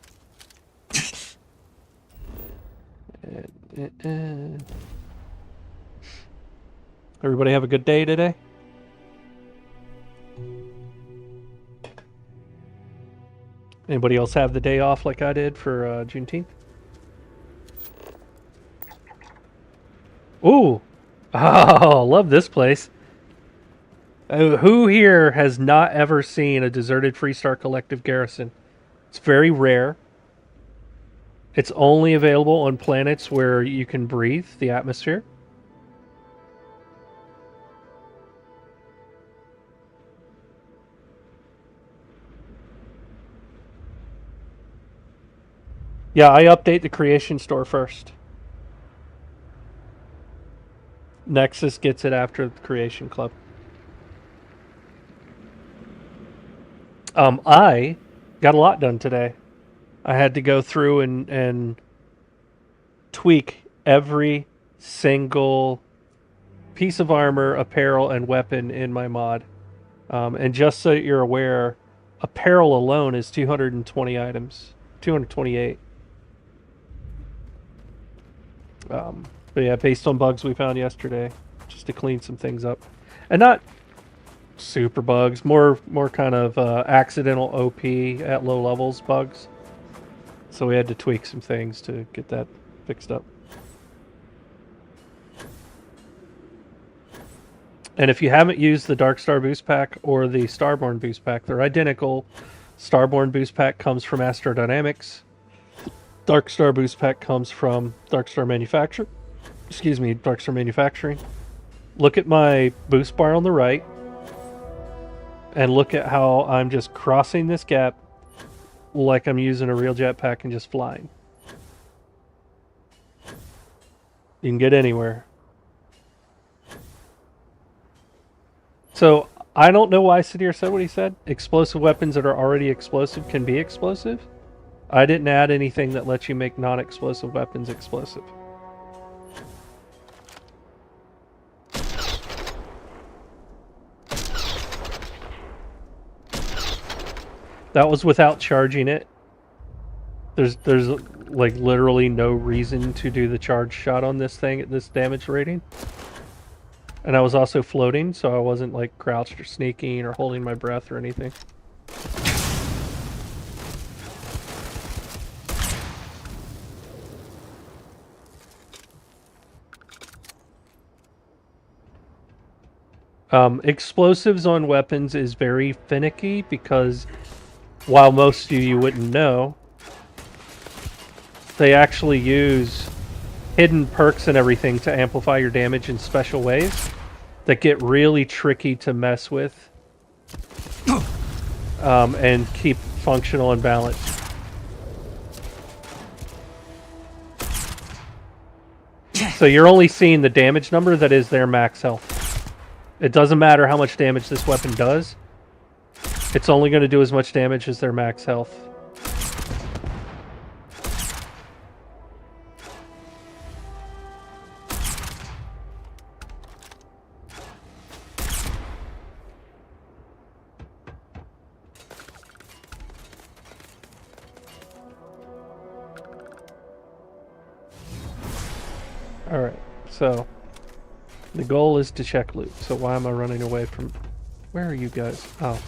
Everybody have a good day today? Anybody else have the day off like I did for Juneteenth? Ooh! Oh, love this place. Who here has not ever seen a deserted Freestar Collective garrison? It's very rare. It's only available on planets where you can breathe the atmosphere. Yeah, I update the creation store first. Nexus gets it after the creation club. I got a lot done today. I had to go through and tweak every single piece of armor, apparel, and weapon in my mod. And just so you're aware, apparel alone is 220 items. 228. But yeah, based on bugs we found yesterday, just to clean some things up. And not super bugs, more kind of accidental OP at low levels bugs. So we had to tweak some things to get that fixed up. And if you haven't used the DarkStar boost pack or the Starborn boost pack, they're identical. Starborn boost pack comes from Astro Dynamics. DarkStar boost pack comes from DarkStar Manufacturing. Excuse me, DarkStar Manufacturing. Look at my boost bar on the right. And look at how I'm just crossing this gap like I'm using a real jetpack and just flying. You can get anywhere. So, I don't know why Sadir said what he said. Explosive weapons that are already explosive can be explosive. I didn't add anything that lets you make non-explosive weapons explosive. That was without charging it. There's like literally no reason to do the charge shot on this thing at this damage rating. And I was also floating, so I wasn't like crouched or sneaking or holding my breath or anything. Explosives on weapons is very finicky because while most of you wouldn't know, they actually use hidden perks and everything to amplify your damage in special ways that get really tricky to mess with and keep functional and balanced. So you're only seeing the damage number that is their max health. It doesn't matter how much damage this weapon does. It's only going to do as much damage as their max health. Alright, so the goal is to check loot. So why am I running away from... Where are you guys? Oh.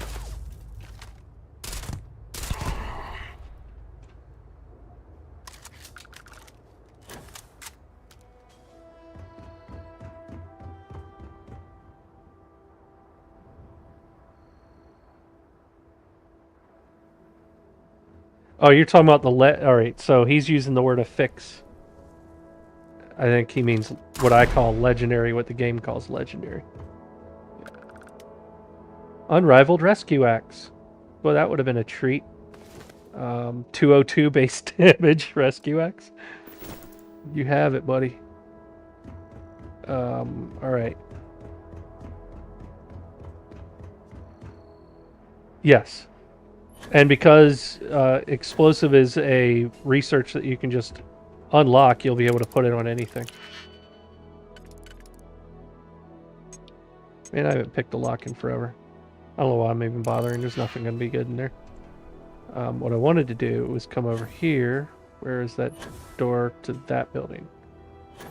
Oh, you're talking about the Alright, so he's using the word affix. I think he means what I call legendary, what the game calls legendary. Unrivaled rescue axe. Well, that would have been a treat. 202 base damage rescue axe. You have it, buddy. Alright. Yes. And because explosive is a research that you can just unlock, you'll be able to put it on anything. Man, I haven't picked a lock in forever. I don't know why I'm even bothering. There's nothing going to be good in there. What I wanted to do was come over here. Where is that door to that building? I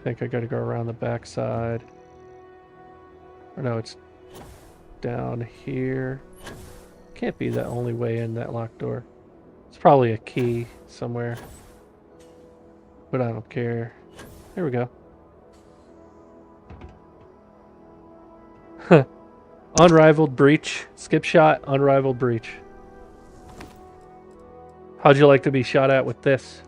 think I got to go around the back side. Or no, it's down here. Can't be the only way in that locked door. It's probably a key somewhere. But I don't care. There we go. Unrivaled breach. Skip shot, unrivaled breach. How'd you like to be shot at with this?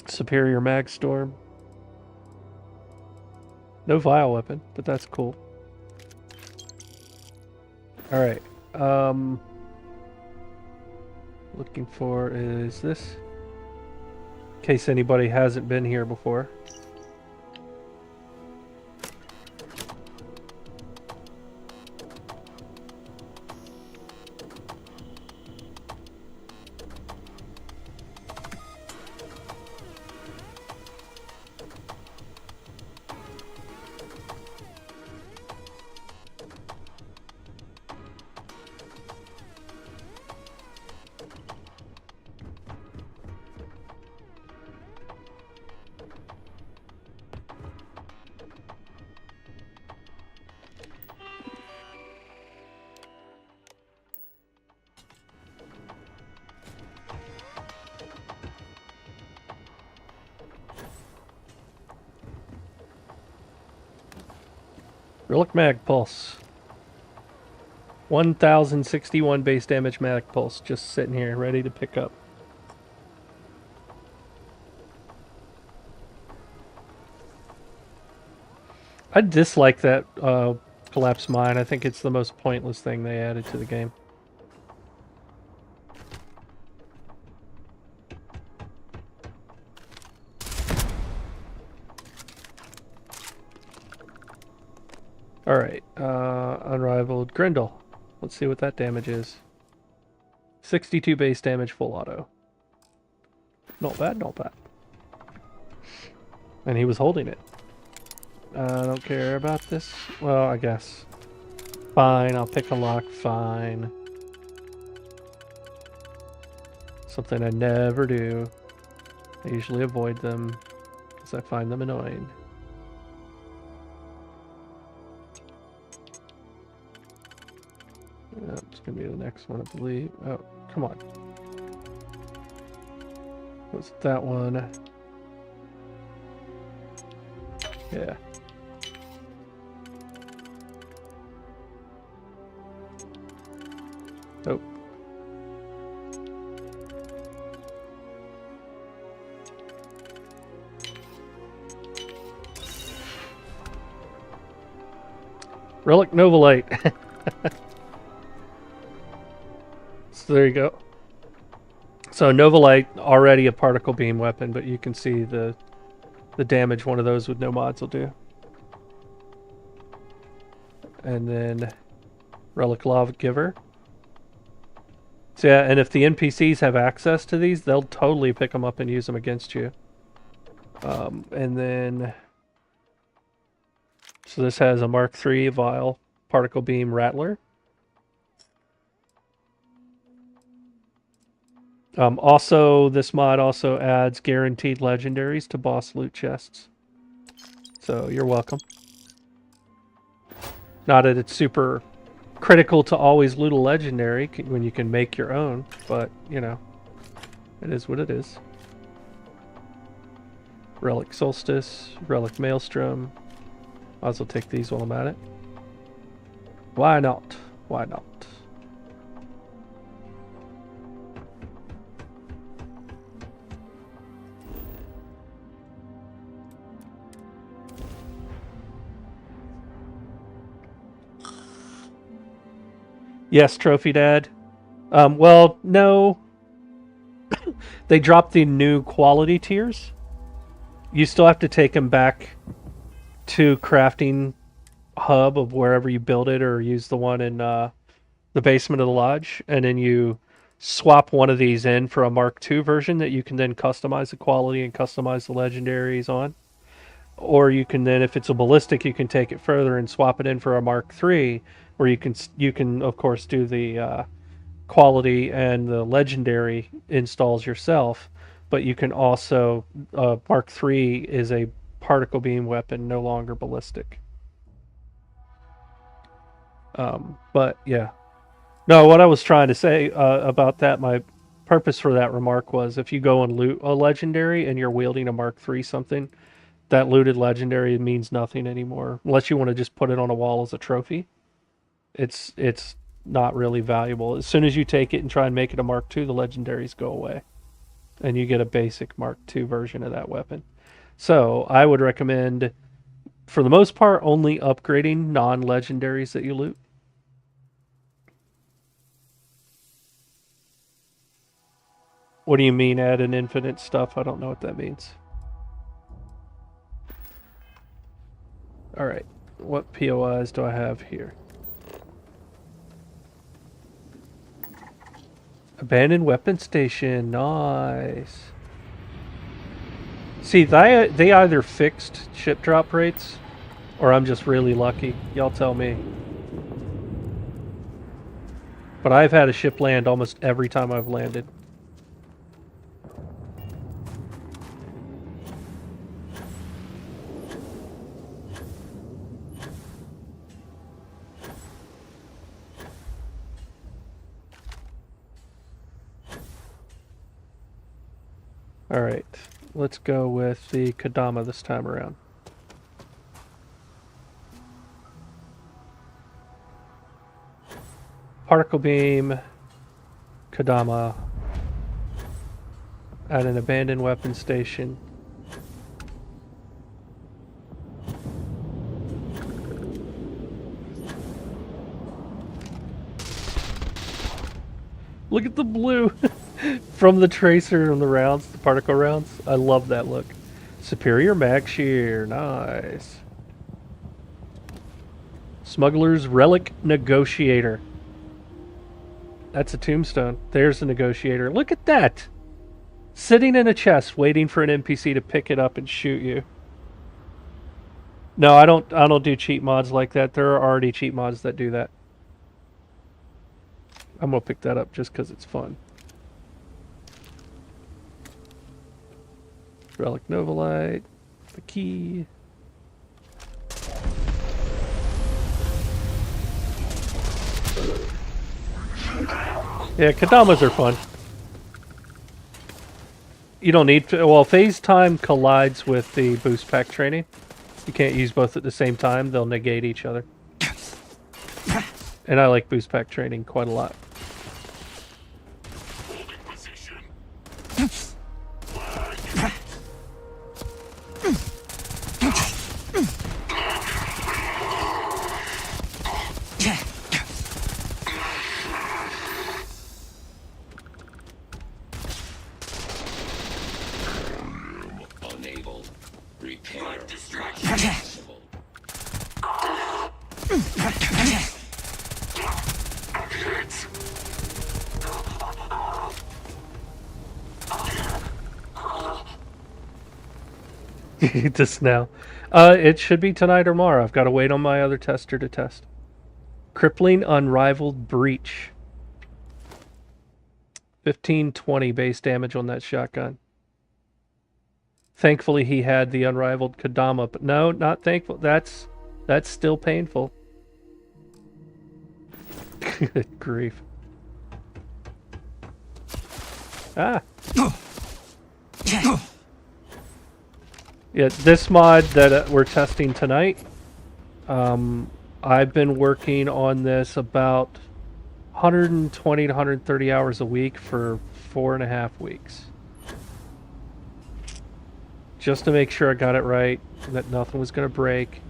Superior mag storm. No vial weapon, but that's cool. Alright. Looking for is this. In case anybody hasn't been here before. Relic Mag Pulse. 1061 base damage Mag Pulse just sitting here ready to pick up. I dislike that collapsed mine. I think it's the most pointless thing they added to the game. Alright, Unrivaled Grendel. Let's see what that damage is. 62 base damage, full auto. Not bad, not bad. And he was holding it. I don't care about this. Well, I guess. Fine, I'll pick a lock, fine. Something I never do. I usually avoid them because I find them annoying. It's gonna be the next one, I believe. Oh, come on. What's that one? Yeah. Oh. Relic Novolite. So there you go. So Novolite, already a particle beam weapon, but you can see the damage one of those with no mods will do. And then Relic Lava Giver. So yeah, and if the NPCs have access to these, they'll totally pick them up and use them against you. And then... So this has a Mark III Vial Particle Beam Rattler. Also, this mod also adds guaranteed legendaries to boss loot chests. So you're welcome. Not that it's super critical to always loot a legendary when you can make your own, but, you know, it is what it is. Relic Solstice, Relic Maelstrom. I'll also take these while I'm at it. Why not? Why not? Yes, Trophy Dad. Well, no. They dropped the new quality tiers. You still have to take them back to crafting hub of wherever you build it, or use the one in the basement of the lodge, and then you swap one of these in for a Mark II version that you can then customize the quality and customize the legendaries on. Or you can then, if it's a ballistic, you can take it further and swap it in for a Mark III, where you can of course do the quality and the legendary installs yourself, but you can also Mark III is a particle beam weapon, no longer ballistic. But yeah, no, what I was trying to say about that, my purpose for that remark was, if you go and loot a legendary and you're wielding a Mark III something, that looted legendary means nothing anymore, unless you want to just put it on a wall as a trophy. It's not really valuable. As soon as you take it and try and make it a Mark II, the legendaries go away, and you get a basic Mark II version of that weapon. So I would recommend, for the most part, only upgrading non-legendaries that you loot. What do you mean add an infinite stuff? I don't know what that means. Alright, what POIs do I have here? Abandoned weapon station, nice. See, they either fixed ship drop rates, or I'm just really lucky. Y'all tell me. But I've had a ship land almost every time I've landed. Alright, let's go with the Kodama this time around. Particle beam, Kodama, at an abandoned weapon station. Look at the blue from the tracer and the rounds, the particle rounds. I love that look. Superior mag shear, nice. Smuggler's Relic Negotiator. That's a tombstone. There's the negotiator. Look at that! Sitting in a chest, waiting for an NPC to pick it up and shoot you. No, I don't do cheat mods like that. There are already cheat mods that do that. I'm gonna pick that up just because it's fun. Relic Novolite, the key. Yeah, Kodamas are fun. You don't need to, well, phase time collides with the boost pack training. You can't use both at the same time, they'll negate each other. And I like boost pack training quite a lot. Unable. Repair not possible. Just now. It should be tonight or tomorrow. I've got to wait on my other tester to test. Crippling Unrivaled Breach. 1520 base damage on that shotgun. Thankfully he had the Unrivaled Kodama, but no, not thankful. That's still painful. Good grief. Ah. Yeah, this mod that we're testing tonight, I've been working on this about 120 to 130 hours a week for 4.5 weeks. Just to make sure I got it right, and that nothing was going to break,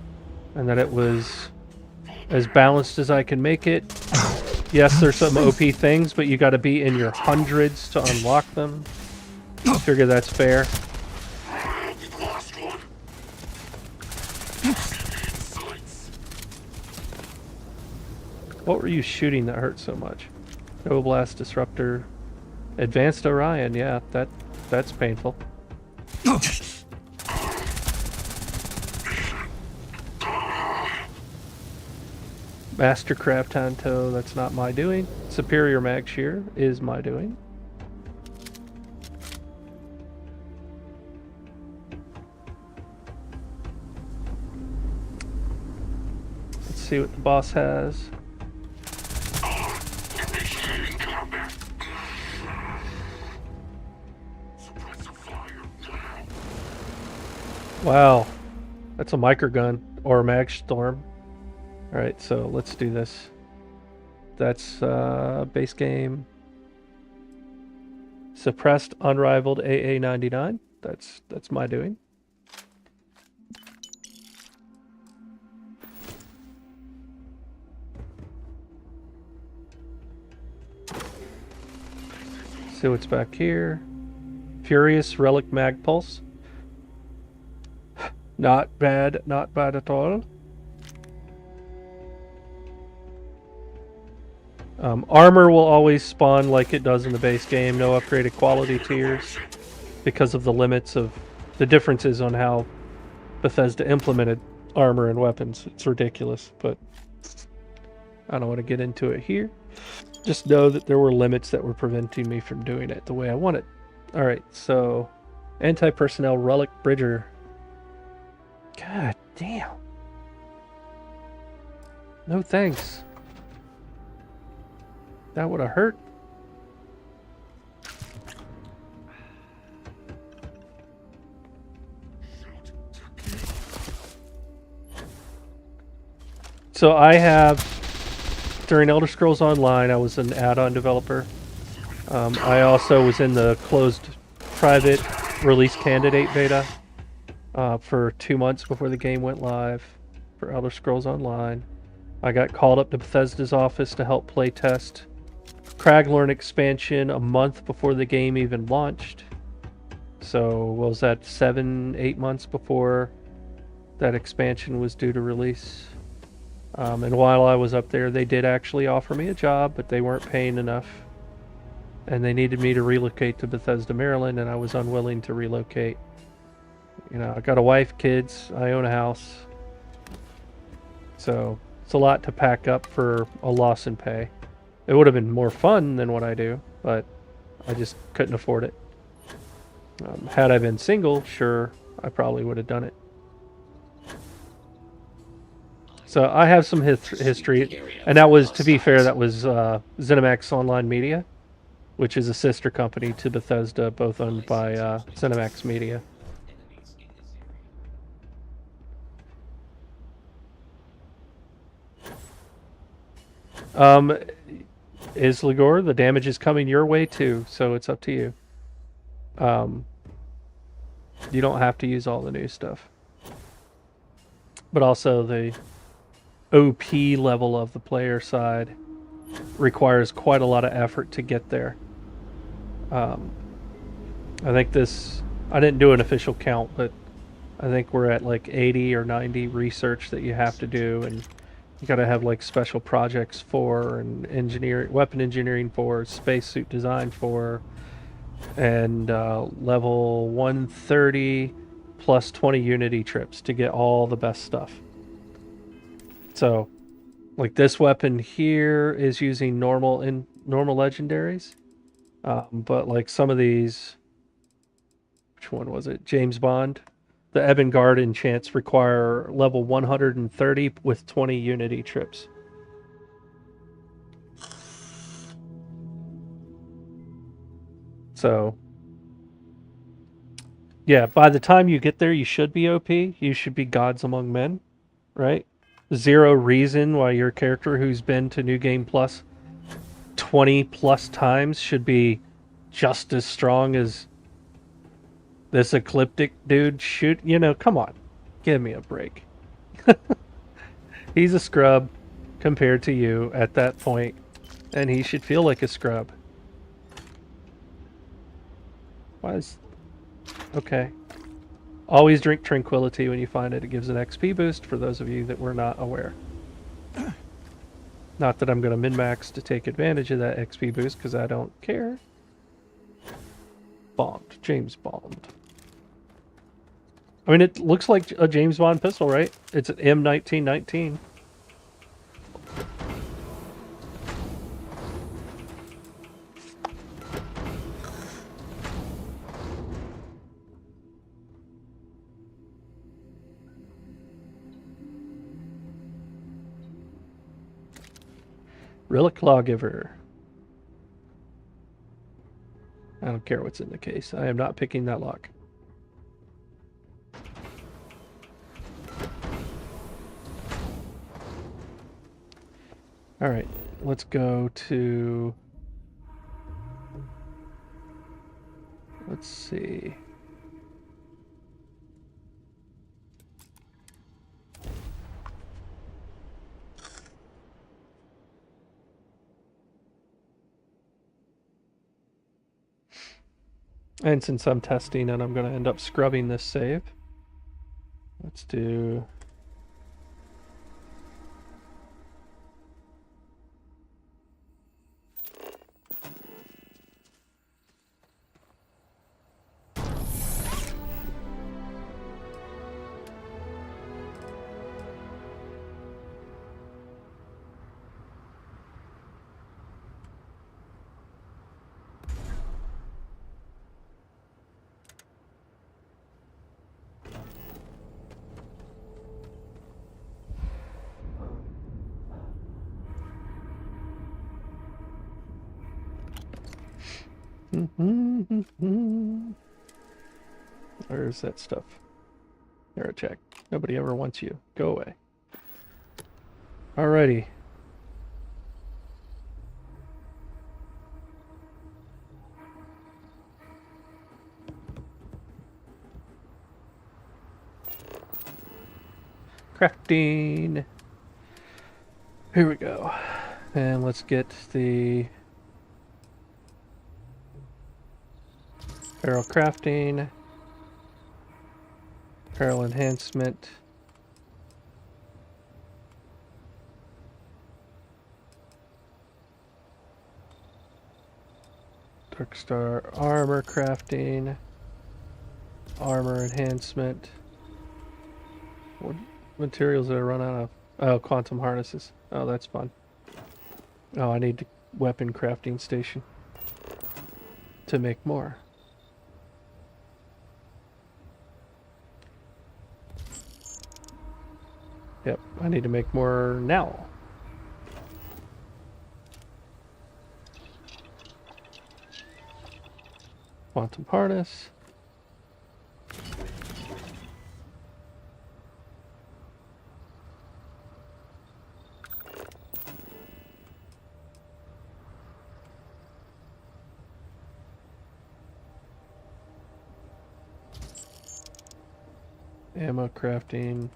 and that it was as balanced as I can make it. Yes, there's some OP things, but you got to be in your hundreds to unlock them. I figure that's fair. What were you shooting that hurt so much? Nova Blast, Disruptor, Advanced Orion. Yeah, that's painful. Mastercraft Tanto, that's not my doing. Superior Mag Shear is my doing. Let's see what the boss has. Wow, that's a microgun or a mag storm. All right, so let's do this. That's base game. Suppressed Unrivaled AA99. That's my doing. See what's back here. Furious Relic Mag Pulse. Not bad at all. Armor will always spawn like it does in the base game, no upgraded quality tiers, because of the limits of the differences on how Bethesda implemented armor and weapons. It's ridiculous, but I don't want to get into it here. Just know that there were limits that were preventing me from doing it the way I wanted. Alright, so anti-personnel Relic Bridger. God damn. No thanks. That would have hurt. So I have during Elder Scrolls Online, I was an add-on developer. I also was in the closed private release candidate beta for 2 months before the game went live for Elder Scrolls Online. I got called up to Bethesda's office to help playtest Craglorn expansion a month before the game even launched. So what was that, 7-8 months before that expansion was due to release? And while I was up there, they did actually offer me a job, but they weren't paying enough. And they needed me to relocate to Bethesda, Maryland, and I was unwilling to relocate. You know, I got a wife, kids, I own a house. So it's a lot to pack up for a loss in pay. It would have been more fun than what I do, but I just couldn't afford it. Had I been single, sure, I probably would have done it. So I have some history, and that was, to be fair, that was ZeniMax Online Media, which is a sister company to Bethesda, both owned by ZeniMax Media. Isligor, the damage is coming your way too, so it's up to you. You don't have to use all the new stuff. But also the OP level of the player side requires quite a lot of effort to get there. I think I didn't do an official count, but I think we're at like 80 or 90 research that you have to do, and you got to have like special projects for, and weapon engineering for, spacesuit design for, and level 130 plus 20 Unity trips to get all the best stuff. So, like this weapon here is using normal legendaries, but like some of these, which one was it? James Bond. The Ebon Guard enchants require level 130 with 20 Unity trips. So, yeah, by the time you get there, you should be OP. You should be gods among men, right? Zero reason why your character who's been to New Game Plus 20 plus times should be just as strong as this ecliptic dude. Shoot, come on. Give me a break. He's a scrub compared to you at that point, and he should feel like a scrub. Okay. Always drink Tranquility when you find it. It gives an XP boost for those of you that were not aware. Not that I'm going to min-max to take advantage of that XP boost, because I don't care. Bond. James Bond. I mean, it looks like a James Bond pistol, right? It's an M1919. Relic Lawgiver. I don't care what's in the case. I am not picking that lock. Alright, let's go to... Let's see... And since I'm testing and I'm going to end up scrubbing this save, let's do... Where's that stuff? Aerocheck. Nobody ever wants you. Go away. Alrighty. Crafting. Here we go. And let's get the apparel crafting, apparel enhancement. DarkStar armor crafting, armor enhancement. What materials did I run out of? Oh, quantum harnesses. Oh, that's fun. Oh, I need the weapon crafting station to make more. Yep, I need to make more now. Quantum harness. Ammo crafting.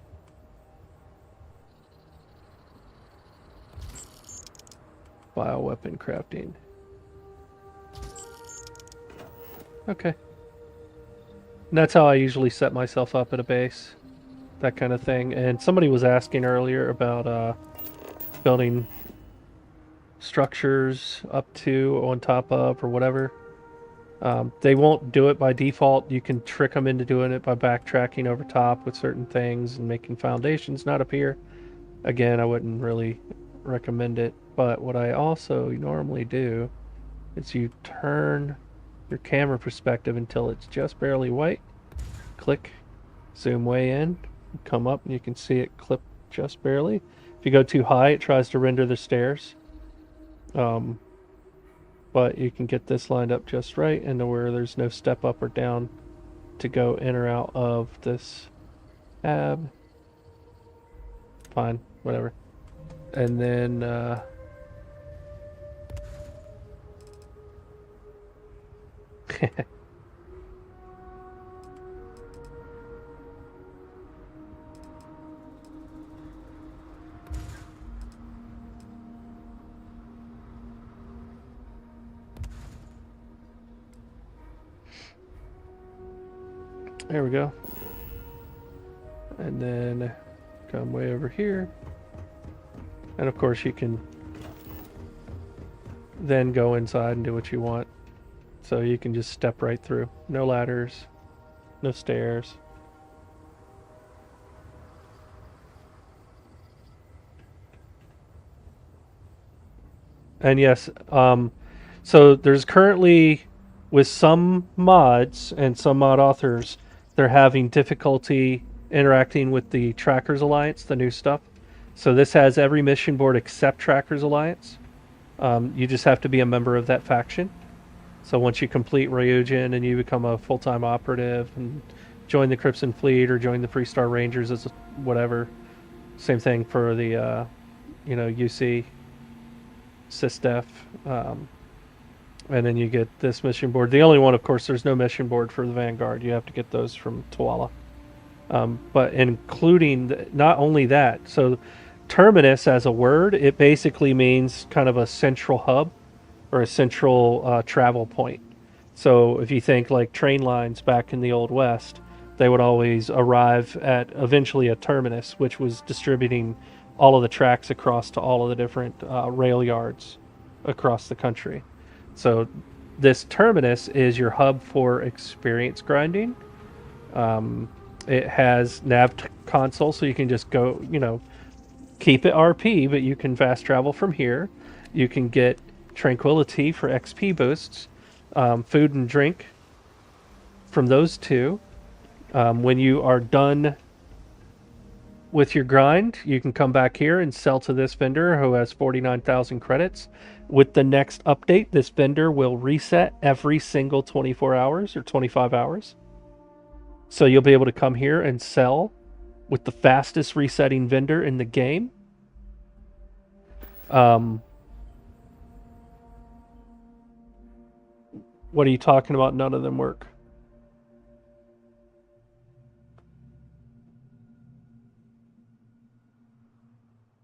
Bioweapon crafting. Okay. And that's how I usually set myself up at a base. That kind of thing. And somebody was asking earlier about building structures up to, on top of, or whatever. They won't do it by default. You can trick them into doing it by backtracking over top with certain things and making foundations not appear. Again, I wouldn't really recommend it. But what I also normally do is you turn your camera perspective until it's just barely white. Click, zoom way in, come up, and you can see it clip just barely. If you go too high, it tries to render the stairs. But you can get this lined up just right into where there's no step up or down to go in or out of this tab. Fine, whatever. And then there we go. And then come way over here. And of course you can then go inside and do what you want. So you can just step right through. No ladders, no stairs. And yes, so there's currently, with some mods and some mod authors, they're having difficulty interacting with the Trackers Alliance, the new stuff. So this has every mission board except Trackers Alliance. You just have to be a member of that faction. So once you complete Ryujin and you become a full-time operative and join the Crimson Fleet or join the Freestar Rangers as whatever, same thing for the UC, SysDef, and then you get this mission board. The only one, of course, there's no mission board for the Vanguard. You have to get those from Tuala. But including not only that, so terminus as a word, it basically means kind of a central hub or a central travel point. So if you think like train lines back in the Old West, they would always arrive at eventually a terminus, which was distributing all of the tracks across to all of the different rail yards across the country. So this terminus is your hub for experience grinding. It has nav console, so you can just go, keep it RP, but you can fast travel from here. You can get tranquility for XP boosts, food and drink from those two. When you are done with your grind, you can come back here and sell to this vendor who has 49,000 credits. With the next update, this vendor will reset every single 24 hours or 25 hours. So you'll be able to come here and sell with the fastest resetting vendor in the game. What are you talking about? None of them work.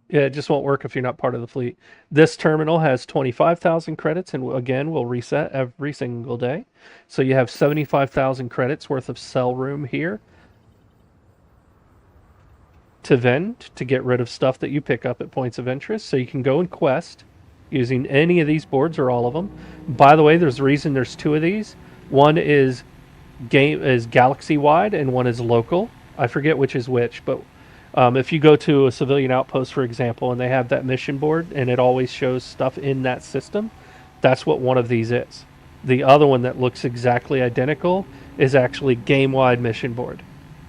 Yeah, it just won't work if you're not part of the fleet. This terminal has 25,000 credits and again will reset every single day. So you have 75,000 credits worth of sell room here to vend to get rid of stuff that you pick up at points of interest. So you can go and quest using any of these boards or all of them. By the way, there's a reason there's two of these. One is galaxy wide and one is local. I forget which is which, but if you go to a civilian outpost, for example, and they have that mission board and it always shows stuff in that system, that's what one of these is. The other one that looks exactly identical is actually game-wide mission board.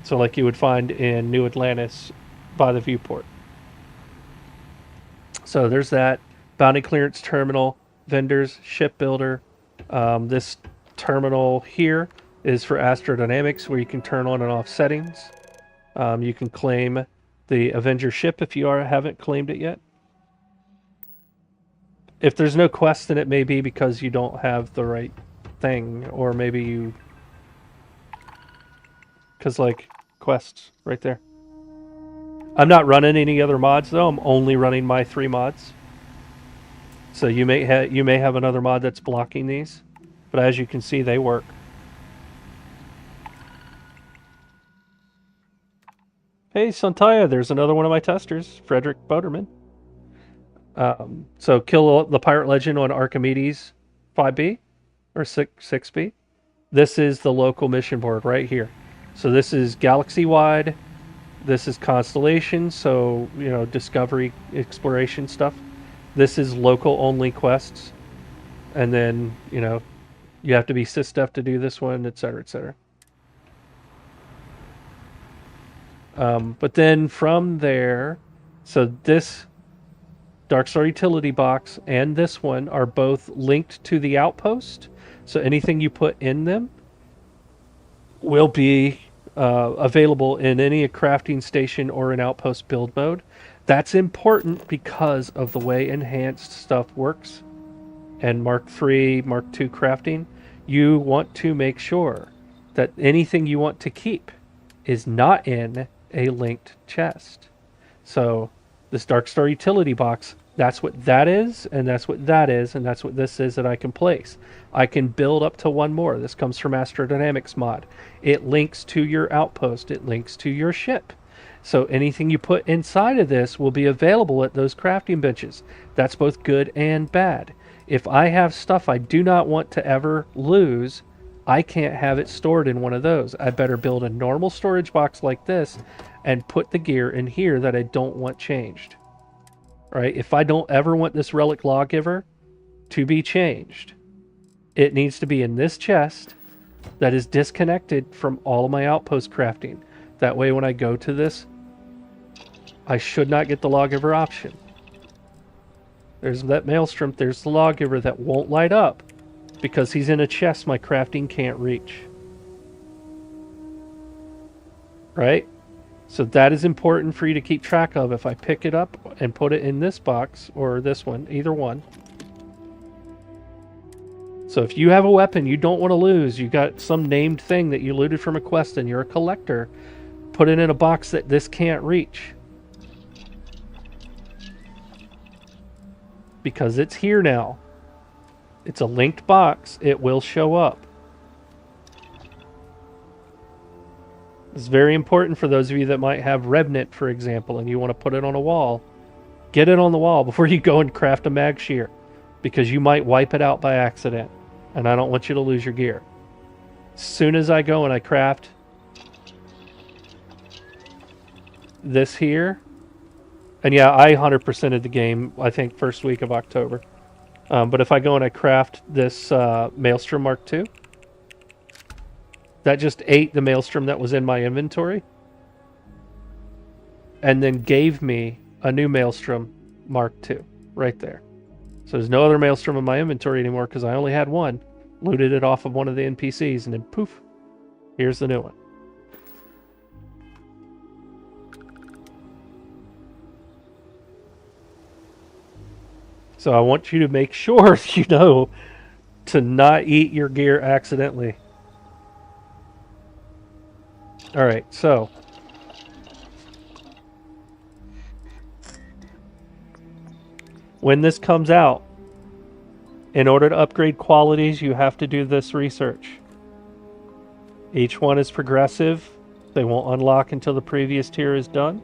So like you would find in New Atlantis by the viewport. So there's that. Bounty clearance terminal, vendors, shipbuilder. This terminal here is for astrodynamics where you can turn on and off settings. You can claim the Avenger ship if you haven't claimed it yet. If there's no quest, then it may be because you don't have the right thing, or maybe you... Because, like, quests right there. I'm not running any other mods, though. I'm only running my 3 mods. So you may have another mod that's blocking these. But as you can see, they work. Hey, Santaya, there's another one of my testers, Frederick Boderman. So kill the Pirate Legend on Archimedes 5B or 6B. This is the local mission board right here. So this is galaxy-wide. This is constellation, so, you know, discovery, exploration stuff. This is local-only quests. And then, you know, you have to be sysdef to do this one, etc., etc. But then from there, so this DarkStar utility box and this one are both linked to the Outpost. So anything you put in them will be available in any crafting station or an Outpost build mode. That's important because of the way enhanced stuff works and Mark III, Mark II crafting. You want to make sure that anything you want to keep is not in a linked chest. So this DarkStar utility box, that's what that is, and that's what that is, and that's what this is that I can place. I can build up to one more. This comes from Astrodynamics mod. It links to your outpost. It links to your ship. So anything you put inside of this will be available at those crafting benches. That's both good and bad. If I have stuff I do not want to ever lose, I can't have it stored in one of those. I better build a normal storage box like this and put the gear in here that I don't want changed. Right? If I don't ever want this relic lawgiver to be changed, it needs to be in this chest that is disconnected from all of my outpost crafting. That way when I go to this, I should not get the lawgiver option. There's that maelstrom, there's the lawgiver that won't light up because he's in a chest my crafting can't reach. Right? So that is important for you to keep track of. If I pick it up and put it in this box, or this one, either one. So if you have a weapon you don't want to lose, you got some named thing that you looted from a quest and you're a collector, put it in a box that this can't reach. Because it's here now. It's a linked box. It will show up. It's very important for those of you that might have Revenant, for example, and you want to put it on a wall. Get it on the wall before you go and craft a mag shear, because you might wipe it out by accident, and I don't want you to lose your gear. As soon as I go and I craft this here, and yeah, I 100%ed the game, I think, first week of October. But if I go and I craft this Maelstrom Mark II, that just ate the Maelstrom that was in my inventory and then gave me a new Maelstrom Mark II right there. So there's no other Maelstrom in my inventory anymore because I only had one. Looted it off of one of the NPCs and then poof, here's the new one. So I want you to make sure you know to not eat your gear accidentally. Alright, so When this comes out, in order to upgrade qualities, you have to do this research. Each one is progressive. They won't unlock until the previous tier is done.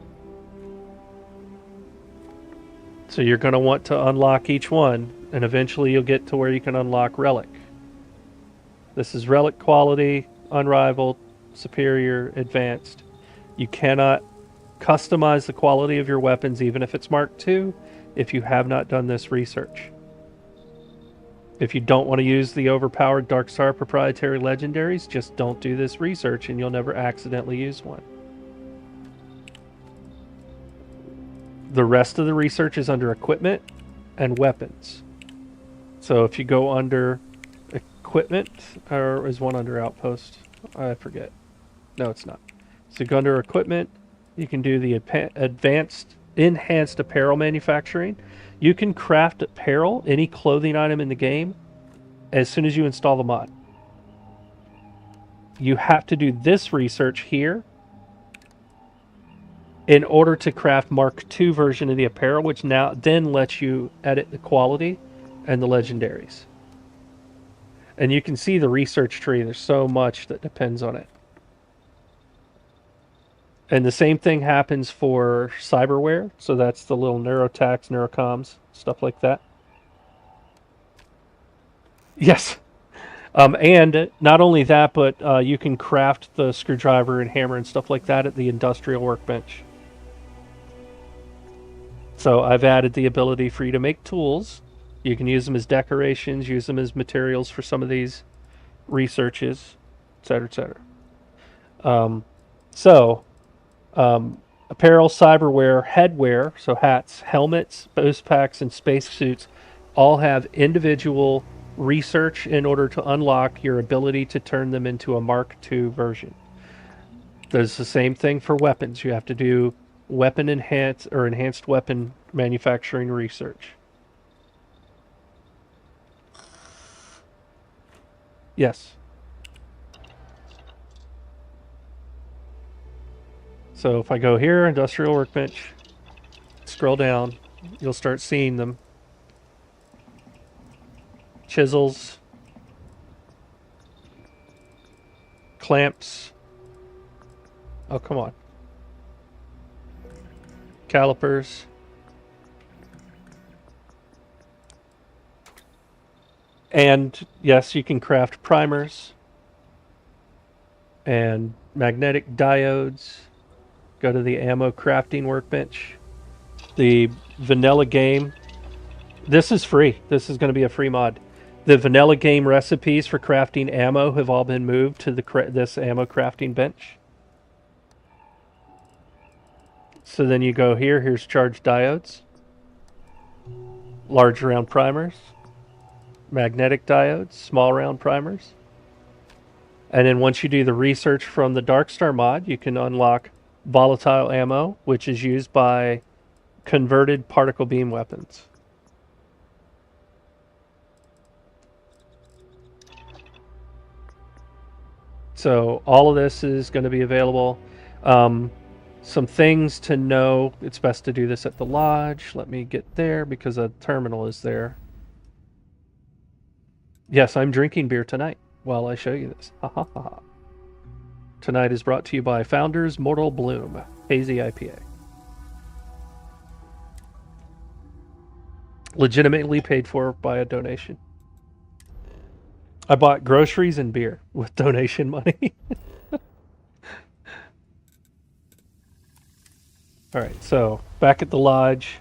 So you're going to want to unlock each one, and eventually you'll get to where you can unlock Relic. This is Relic quality, unrivaled, superior, advanced. You cannot customize the quality of your weapons, even if it's Mark II, if you have not done this research. If you don't want to use the overpowered DarkStar proprietary legendaries, just don't do this research and you'll never accidentally use one. The rest of the research is under equipment and weapons. So if you go under equipment, or is one under Outpost? I forget. No, it's not. So you go under equipment, you can do the enhanced apparel manufacturing. You can craft apparel, any clothing item in the game, as soon as you install the mod. You have to do this research here in order to craft Mark II version of the apparel, which now then lets you edit the quality and the legendaries. And you can see the research tree. There's so much that depends on it. And the same thing happens for cyberware. So that's the little neurotax, neurocoms, stuff like that. Yes. And not only that, but you can craft the screwdriver and hammer and stuff like that at the industrial workbench. So I've added the ability for you to make tools. You can use them as decorations, use them as materials for some of these researches, etc., etc. Apparel, cyberware, headwear, so hats, helmets, boost packs, and spacesuits all have individual research in order to unlock your ability to turn them into a Mark II version. There's the same thing for weapons. You have to do weapon enhanced weapon manufacturing research. Yes. So if I go here, industrial workbench, scroll down, you'll start seeing them. Chisels, clamps. Oh, come on. Calipers. And yes, you can craft primers and magnetic diodes. Go to the ammo crafting workbench. The vanilla game. This is free. This is going to be a free mod. The vanilla game recipes for crafting ammo have all been moved to this ammo crafting bench. So then you go here. Here's charged diodes. Large round primers. Magnetic diodes. Small round primers. And then once you do the research from the DarkStar mod, you can unlock volatile ammo, which is used by converted particle beam weapons. So all of this is going to be available. Some things to know. It's best to do this at the lodge. Let me get there because a terminal is there. Yes, I'm drinking beer tonight while I show you this. Ha ha ha. Tonight is brought to you by Founders Mortal Bloom Hazy IPA. Legitimately paid for by a donation. I bought groceries and beer with donation money. Alright, so back at the lodge.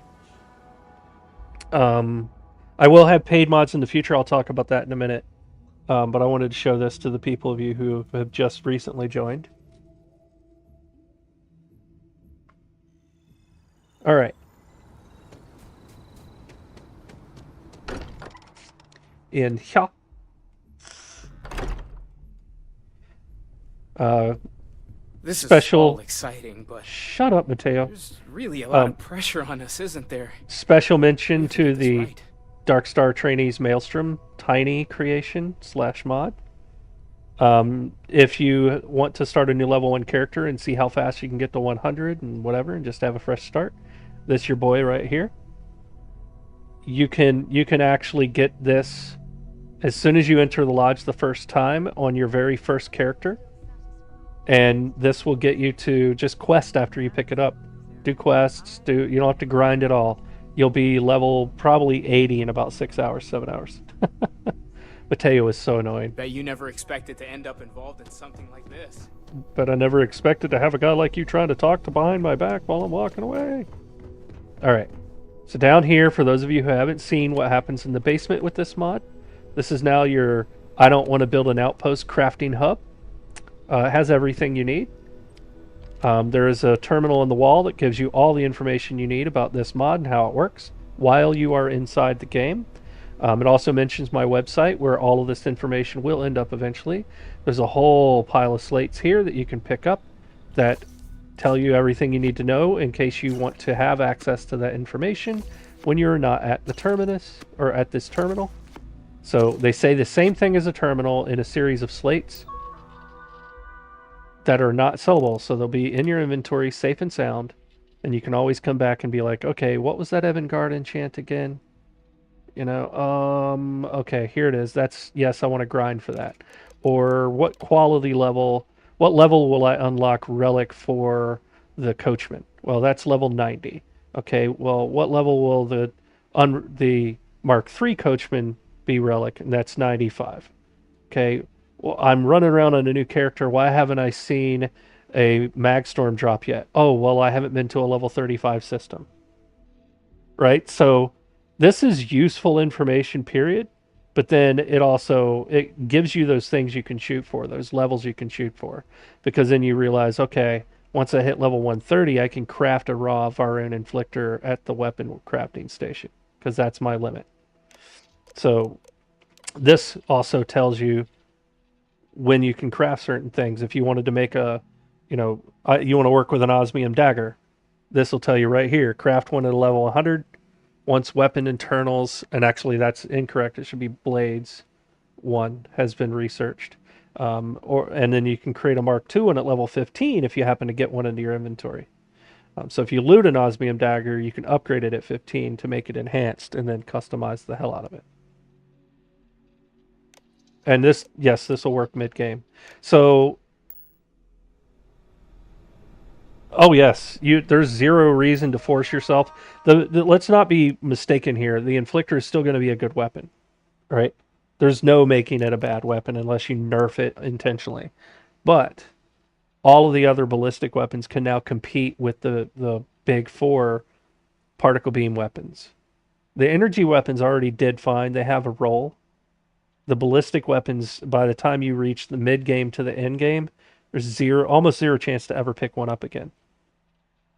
I will have paid mods in the future. I'll talk about that in a minute. But I wanted to show this to the people of you who have just recently joined. All right. In here. This special, is all exciting, but shut up, Mateo. there's really a lot of pressure on us, isn't there? Special mention to That's the right. DarkStar Trainees Maelstrom Tiny Creation /mod. If you want to start a new level 1 character and see how fast you can get to 100 and whatever and just have a fresh start, this your boy right here. you can actually get this as soon as you enter the lodge the first time on your very first character, and this will get you to just quest after you pick it up. Do quests. You don't have to grind at all. You'll be level probably 80 in about 6 hours, 7 hours. Mateo is so annoying. Bet you never expected to end up involved in something like this. But I never expected to have a guy like you trying to talk to behind my back while I'm walking away. Alright, so down here, for those of you who haven't seen what happens in the basement with this mod, this is now your I don't want to build an outpost crafting hub. It has everything you need. There is a terminal on the wall that gives you all the information you need about this mod and how it works while you are inside the game. It also mentions my website where all of this information will end up eventually. There's a whole pile of slates here that you can pick up that tell you everything you need to know in case you want to have access to that information when you're not at the terminus or at this terminal. So they say the same thing as a terminal in a series of slates that are not sellable, so they'll be in your inventory safe and sound, and you can always come back and be like, okay, what was that Evangard enchant again? You know, okay, here it is. That's, yes, I want to grind for that. Or what level will I unlock relic for the coachman? Well, that's level 90. Okay, well, what level will the Mark III coachman be relic? And that's 95. Okay, well, I'm running around on a new character. Why haven't I seen a Magstorm drop yet? Oh, well, I haven't been to a level 35 system. Right? So this is useful information, period. But then it gives you those things you can shoot for, those levels you can shoot for. Because then you realize, okay, once I hit level 130, I can craft a raw Varun Inflictor at the weapon crafting station. Because that's my limit. So this also tells you when you can craft certain things. If you wanted to make you want to work with an osmium dagger, this will tell you right here, craft one at a level 100. Once weapon internals, and actually that's incorrect, it should be blades 1 has been researched. And then you can create a Mark II one at level 15 if you happen to get one into your inventory. So if you loot an osmium dagger, you can upgrade it at 15 to make it enhanced and then customize the hell out of it. And this will work mid-game. So, oh yes, there's zero reason to force yourself. Let's not be mistaken here. The Inflictor is still going to be a good weapon, right? There's no making it a bad weapon unless you nerf it intentionally. But all of the other ballistic weapons can now compete with the big 4 particle beam weapons. The energy weapons already did fine. They have a role. The ballistic weapons, by the time you reach the mid game to the end game, there's almost zero chance to ever pick one up again.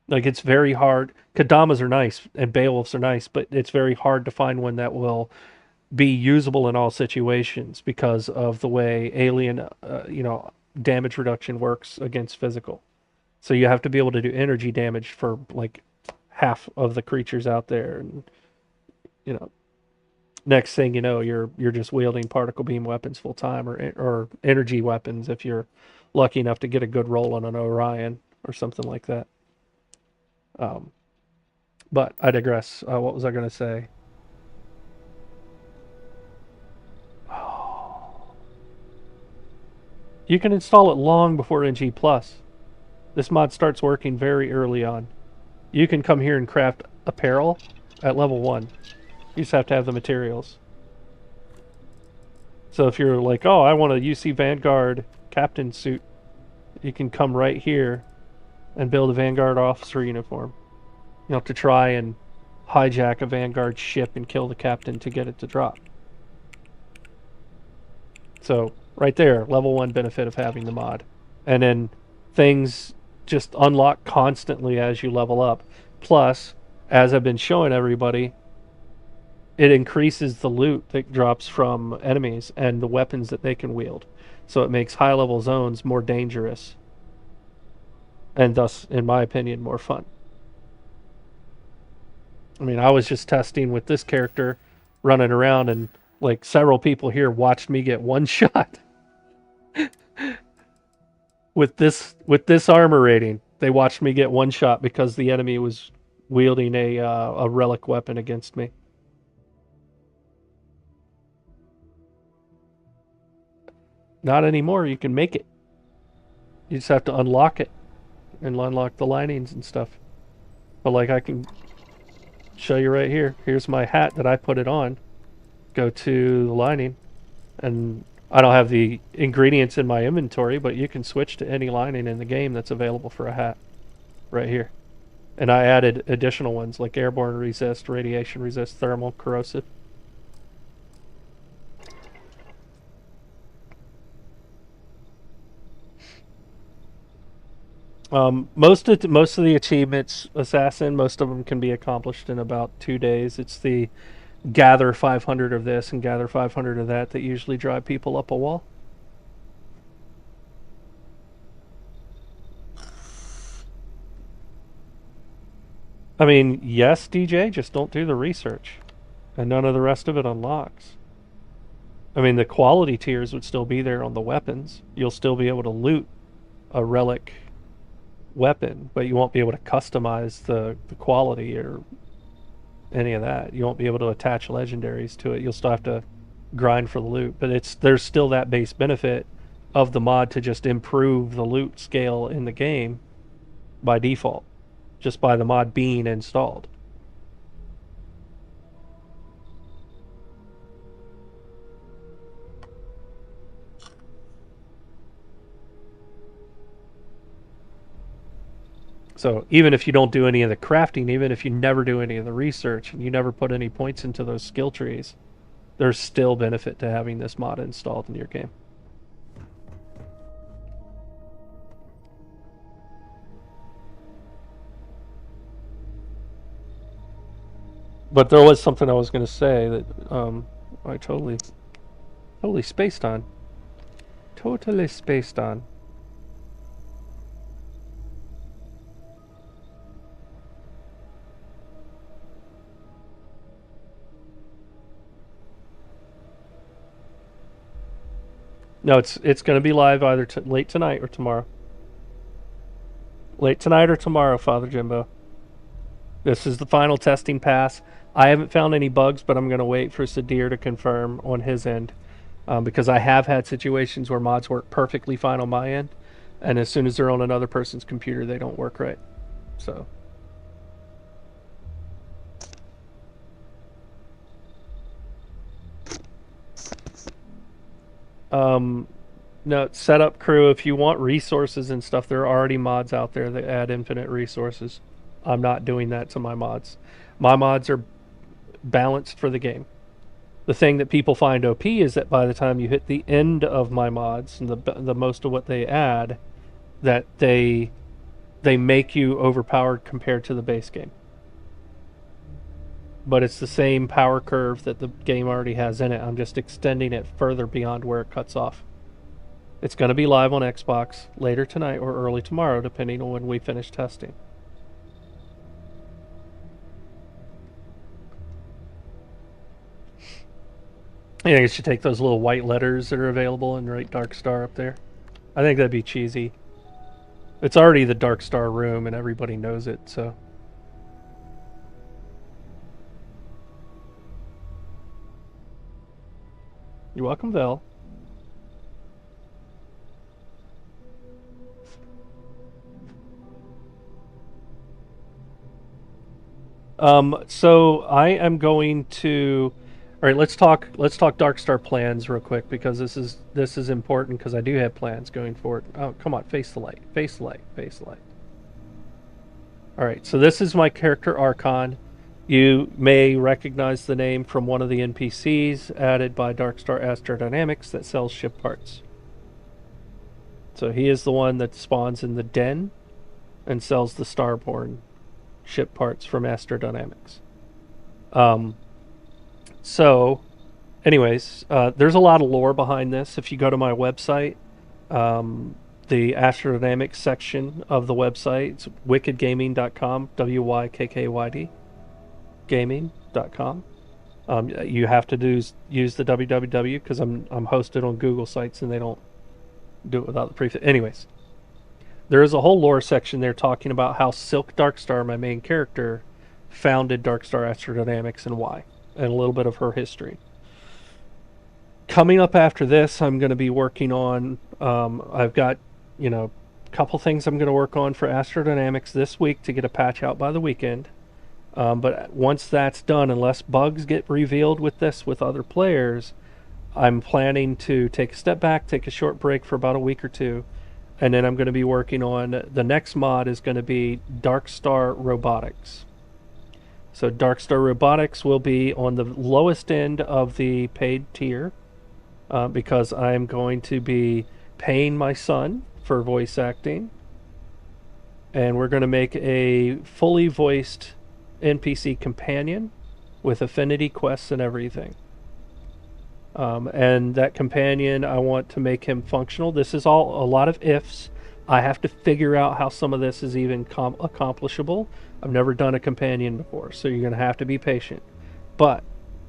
Like, it's very hard. Kadamas are nice and Beowulfs are nice, but it's very hard to find one that will be usable in all situations because of the way alien, damage reduction works against physical. So you have to be able to do energy damage for like half of the creatures out there, and next thing you know, you're just wielding particle beam weapons full time, or energy weapons if you're lucky enough to get a good roll on an Orion or something like that. But I digress. What was I going to say? You can install it long before NG+. This mod starts working very early on. You can come here and craft apparel at level 1. You just have to have the materials. So if you're like, oh, I want a UC Vanguard captain suit, you can come right here and build a Vanguard officer uniform. You don't have to try and hijack a Vanguard ship and kill the captain to get it to drop. So right there, level 1 benefit of having the mod. And then things just unlock constantly as you level up. Plus, as I've been showing everybody, it increases the loot that drops from enemies and the weapons that they can wield. So it makes high-level zones more dangerous. And thus, in my opinion, more fun. I mean, I was just testing with this character, running around, and like several people here watched me get one shot. with this armor rating, they watched me get one shot because the enemy was wielding a relic weapon against me. Not anymore. You can make it. You just have to unlock it and unlock the linings and stuff. But like I can show you right here. Here's my hat that I put it on. Go to the lining, and I don't have the ingredients in my inventory, but you can switch to any lining in the game that's available for a hat right here. And I added additional ones like airborne resist, radiation resist, thermal, corrosive. Most of the achievements, Assassin, most of them can be accomplished in about 2 days. It's the gather 500 of this and gather 500 of that usually drive people up a wall. I mean, yes, DJ, just don't do the research. And none of the rest of it unlocks. I mean, the quality tiers would still be there on the weapons. You'll still be able to loot a relic weapon, but you won't be able to customize the quality or any of that. You won't be able to attach legendaries to it. You'll still have to grind for the loot, but there's still that base benefit of the mod to just improve the loot scale in the game by default, just by the mod being installed. So even if you don't do any of the crafting, even if you never do any of the research and you never put any points into those skill trees, there's still benefit to having this mod installed in your game. But there was something I was going to say that I totally spaced on. Totally spaced on. No, it's going to be live either late tonight or tomorrow. Late tonight or tomorrow, Father Jimbo. This is the final testing pass. I haven't found any bugs, but I'm going to wait for Sadir to confirm on his end. Because I have had situations where mods work perfectly fine on my end, and as soon as they're on another person's computer, they don't work right. So... no, setup crew, if you want resources and stuff, there are already mods out there that add infinite resources. I'm not doing that to my mods. My mods are balanced for the game. The thing that people find OP is that by the time you hit the end of my mods and the most of what they add, that they make you overpowered compared to the base game. But it's the same power curve that the game already has in it. I'm just extending it further beyond where it cuts off. It's going to be live on Xbox later tonight or early tomorrow, depending on when we finish testing. I think you should take those little white letters that are available and write DarkStar up there. I think that'd be cheesy. It's already the DarkStar room and everybody knows it, so... You're welcome, Vel. So I am going to... All right, let's talk DarkStar plans real quick, because this is important, because I do have plans going forward. Oh, come on, face the light. Face the light. Face the light. All right, so this is my character Archon. You may recognize the name from one of the NPCs added by DarkStar Astrodynamics that sells ship parts. So he is the one that spawns in the den and sells the Starborn ship parts from Astrodynamics. So, anyways, there's a lot of lore behind this. If you go to my website, the Astrodynamics section of the website, it's wickedgaming.com, WYKKYD. gaming.com. You have to use the www because I'm hosted on Google Sites and they don't do it without the prefix. Anyways, there is a whole lore section there talking about how Silk Darkstar, my main character, founded DarkStar Astrodynamics and why, and a little bit of her history. Coming up after this, I'm going to be working on. I've got, a couple things I'm going to work on for Astrodynamics this week to get a patch out by the weekend. But once that's done, unless bugs get revealed with this with other players, I'm planning to take a step back, take a short break for about a week or two, and then I'm going to be working on the next mod is going to be DarkStar Robotics. So DarkStar Robotics will be on the lowest end of the paid tier because I'm going to be paying my son for voice acting, and we're going to make a fully voiced NPC companion with affinity quests and everything. And that companion, I want to make him functional. This is all a lot of ifs. I have to figure out how some of this is even accomplishable. I've never done a companion before, so you're going to have to be patient. But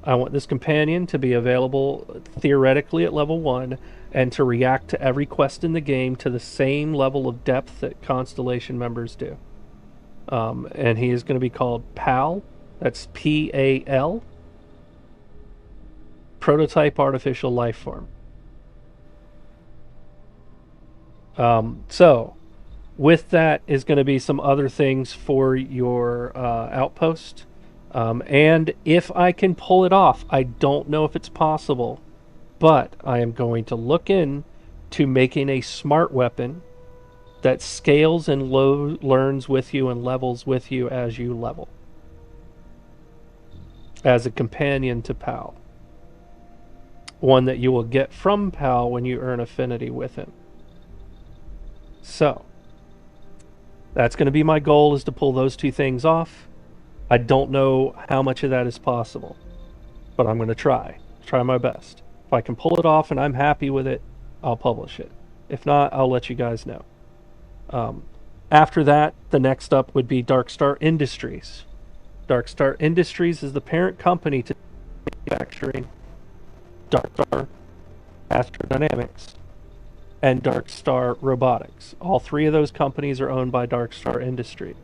I want this companion to be available theoretically at level 1 and to react to every quest in the game to the same level of depth that Constellation members do. And he is going to be called PAL. That's PAL. Prototype Artificial Life Form. So, with that is going to be some other things for your Outpost. And if I can pull it off, I don't know if it's possible, but I am going to look in to making a smart weapon that scales and learns with you and levels with you as you level, as a companion to PAL. One that you will get from PAL when you earn affinity with him. So, that's going to be my goal, is to pull those two things off. I don't know how much of that is possible, but I'm going to try my best. If I can pull it off and I'm happy with it, I'll publish it. If not, I'll let you guys know. After that, the next up would be DarkStar Industries. DarkStar Industries is the parent company to manufacturing DarkStar Astrodynamics and DarkStar Robotics. All three of those companies are owned by DarkStar Industries.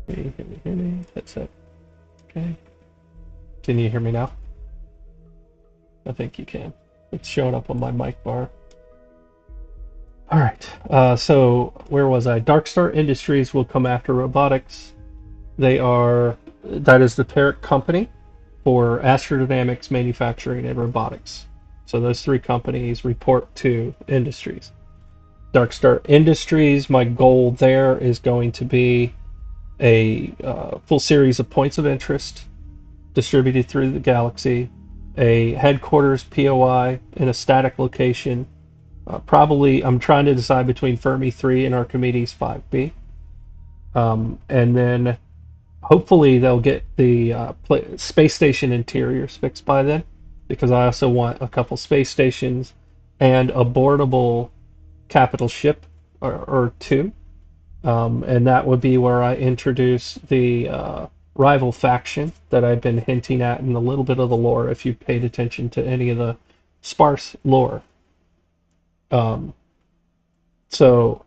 Can you hear me? That's it. Okay. Can you hear me now? I think you can. It's showing up on my mic bar. All right. So where was I? DarkStar Industries will come after Robotics. That is the parent company for Astrodynamics, Manufacturing, and Robotics. So those three companies report to Industries. DarkStar Industries, my goal there is going to be a full series of points of interest distributed through the galaxy, a headquarters POI in a static location. Probably, I'm trying to decide between Fermi 3 and Archimedes 5B. And then hopefully they'll get the space station interiors fixed by then, because I also want a couple space stations and a boardable capital ship or two. And that would be where I introduce the rival faction that I've been hinting at in a little bit of the lore, if you paid attention to any of the sparse lore. So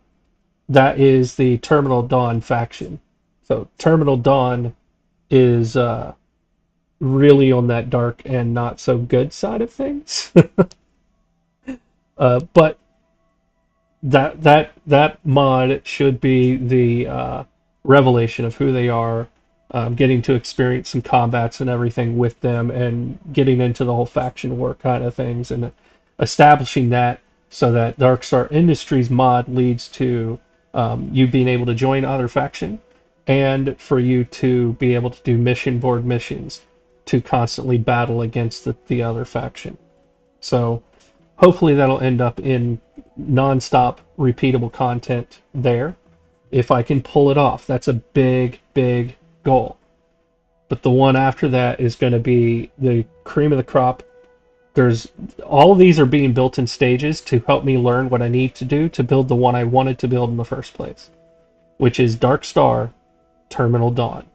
that is the Terminal Dawn faction. So Terminal Dawn is really on that dark and not so good side of things. But that mod should be the revelation of who they are. getting to experience some combats and everything with them, and getting into the whole faction war kind of things, and establishing that so that DarkStar Industries mod leads to you being able to join other faction, and for you to be able to do mission board missions to constantly battle against the other faction. So hopefully that'll end up in non-stop repeatable content there. If I can pull it off, that's a big, big goal. But the one after that is going to be the cream of the crop. There's all of these are being built in stages to help me learn what I need to do to build the one I wanted to build in the first place, which is DarkStar Terminal Dawn.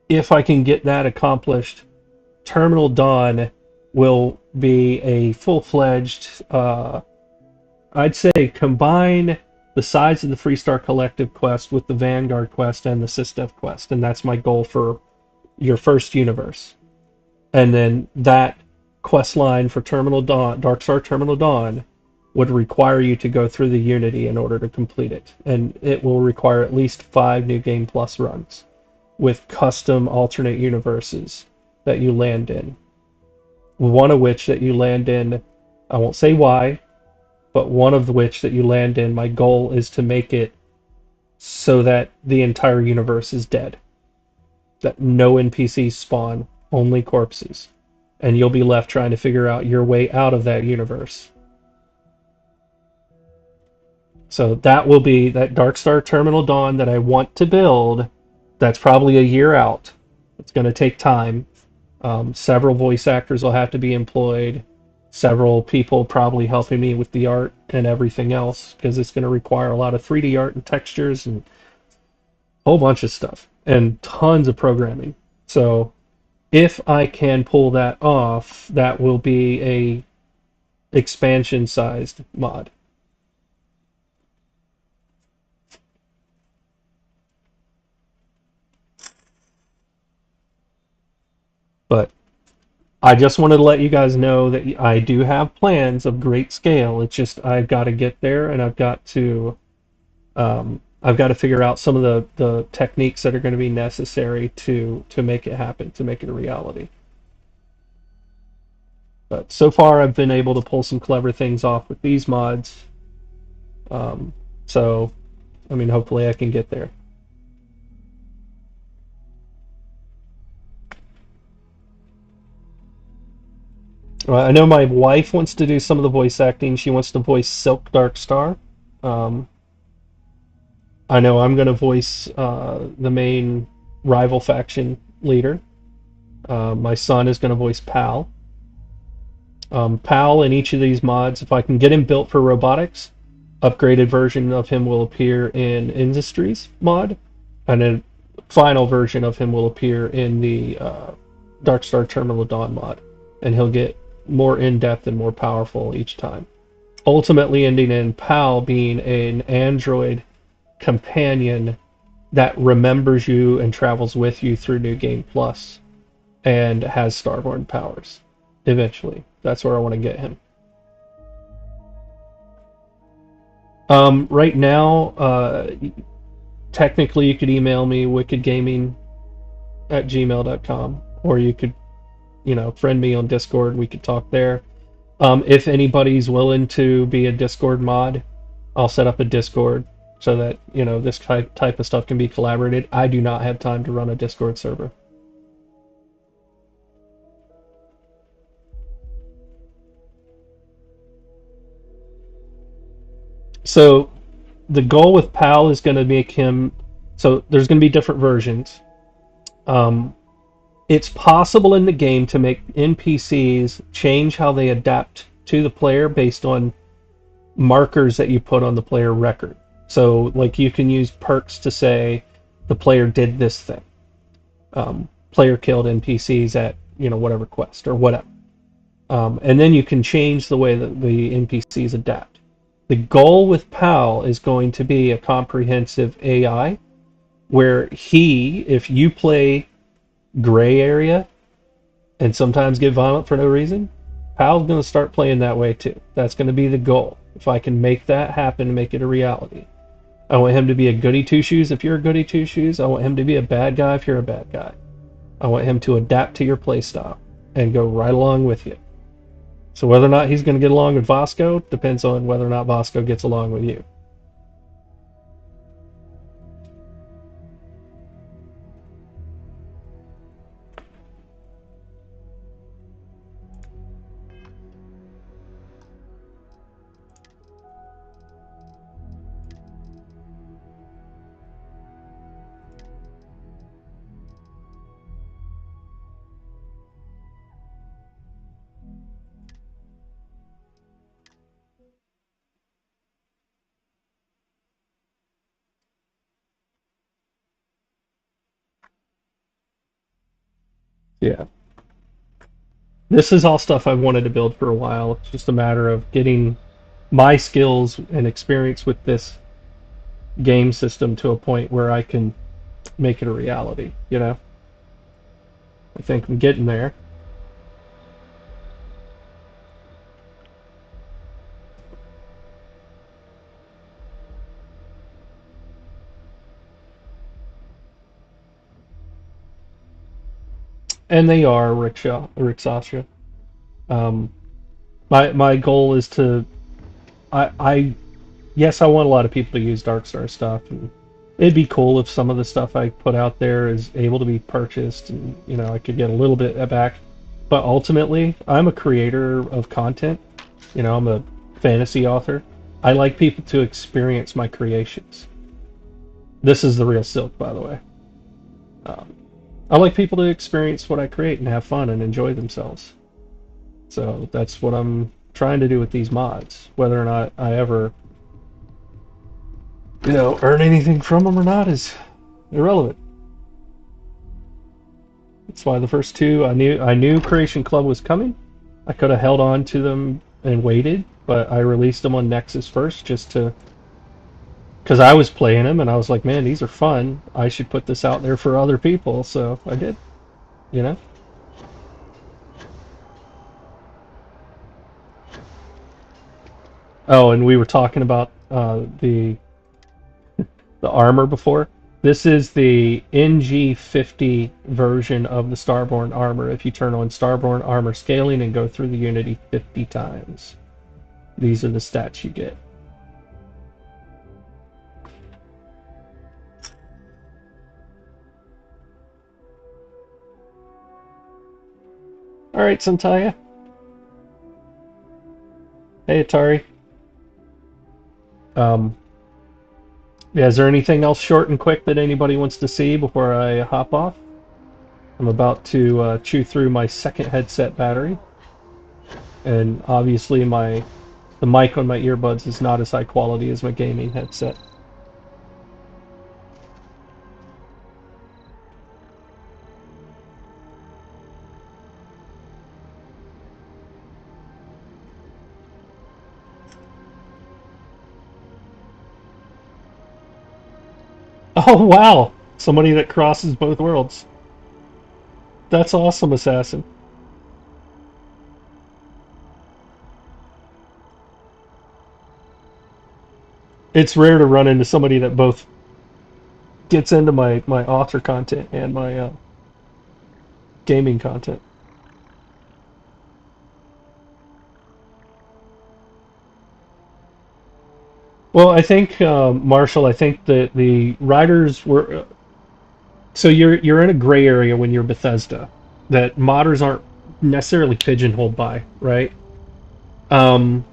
If I can get that accomplished, Terminal Dawn will be a full-fledged, I'd say combine the size of the Freestar Collective quest with the Vanguard quest and the SysDev quest, and that's my goal for your first universe. And then that quest line for Terminal Dawn, DarkStar Terminal Dawn, would require you to go through the Unity in order to complete it, and it will require at least 5 New Game Plus runs with custom alternate universes that you land in. One of which that you land in, I won't say why, but one of which that you land in, my goal is to make it so that the entire universe is dead. That no NPCs spawn, only corpses. And you'll be left trying to figure out your way out of that universe. So that will be that DarkStar Terminal Dawn that I want to build. That's probably a year out. It's going to take time. Several voice actors will have to be employed. Several people probably helping me with the art and everything else, because it's going to require a lot of 3D art and textures and a whole bunch of stuff and tons of programming. So if I can pull that off, that will be a expansion-sized mod. But I just wanted to let you guys know that I do have plans of great scale. It's just I've got to get there, and I've got to figure out some of the techniques that are going to be necessary to make it happen, to make it a reality. But so far, I've been able to pull some clever things off with these mods. So, I mean, hopefully I can get there. Well, I know my wife wants to do some of the voice acting. She wants to voice Silk Darkstar. I know I'm going to voice the main rival faction leader. My son is going to voice Pal. Pal in each of these mods, if I can get him built for robotics, upgraded version of him will appear in Industries mod, and a final version of him will appear in the DarkStar Terminal Dawn mod, and he'll get more in-depth and more powerful each time. Ultimately ending in Pal being an android companion that remembers you and travels with you through New Game Plus and has Starborn powers. Eventually. That's where I want to get him. Right now, technically you could email me wickedgaming@gmail.com, or you could friend me on Discord. We could talk there. If anybody's willing to be a Discord mod, I'll set up a Discord so that this type of stuff can be collaborated. I do not have time to run a Discord server. So the goal with Pal is going to make him. So there's going to be different versions. It's possible in the game to make NPCs change how they adapt to the player based on markers that you put on the player record. So, like, you can use perks to say the player did this thing. Player killed NPCs at, whatever quest or whatever. And then you can change the way that the NPCs adapt. The goal with PAL is going to be a comprehensive AI where if you play gray area and sometimes get violent for no reason, PAL's going to start playing that way too. That's going to be the goal. If I can make that happen, make it a reality. I want him to be a goody two shoes if you're a goody two shoes. I want him to be a bad guy if you're a bad guy. I want him to adapt to your playstyle and go right along with you. So whether or not he's going to get along with Vasco depends on whether or not Vasco gets along with you. Yeah. This is all stuff I've wanted to build for a while. It's just a matter of getting my skills and experience with this game system to a point where I can make it a reality, you know? I think I'm getting there. And they are, Rick Sasha. Um, my goal is to I yes, I want a lot of people to use DarkStar stuff, and it'd be cool if some of the stuff I put out there is able to be purchased, and you know I could get a little bit back. But ultimately, I'm a creator of content. You know, I'm a fantasy author. I like people to experience my creations. This is the real silk, by the way. Um, I like people to experience what I create and have fun and enjoy themselves. So that's what I'm trying to do with these mods. Whether or not I ever, earn anything from them or not is irrelevant. That's why the first two I knew Creation Club was coming. I could have held on to them and waited, but I released them on Nexus first just to because I was playing them and I was like, man, these are fun. I should put this out there for other people, so I did. You know. Oh, and we were talking about the armor before. This is the NG50 version of the Starborn armor. If you turn on Starborn armor scaling and go through the Unity 50 times, these are the stats you get. All right, Santaya. Hey, Atari. Um, yeah, is there anything else short and quick that anybody wants to see before I hop off? I'm about to chew through my second headset battery, and obviously the mic on my earbuds is not as high quality as my gaming headset. Oh wow! Somebody that crosses both worlds. That's awesome, Assassin. It's rare to run into somebody that both gets into my author content and my gaming content. Well, I think Marshall. I think that the writers were so you're in a gray area when you're Bethesda that modders aren't necessarily pigeonholed by, right? Um,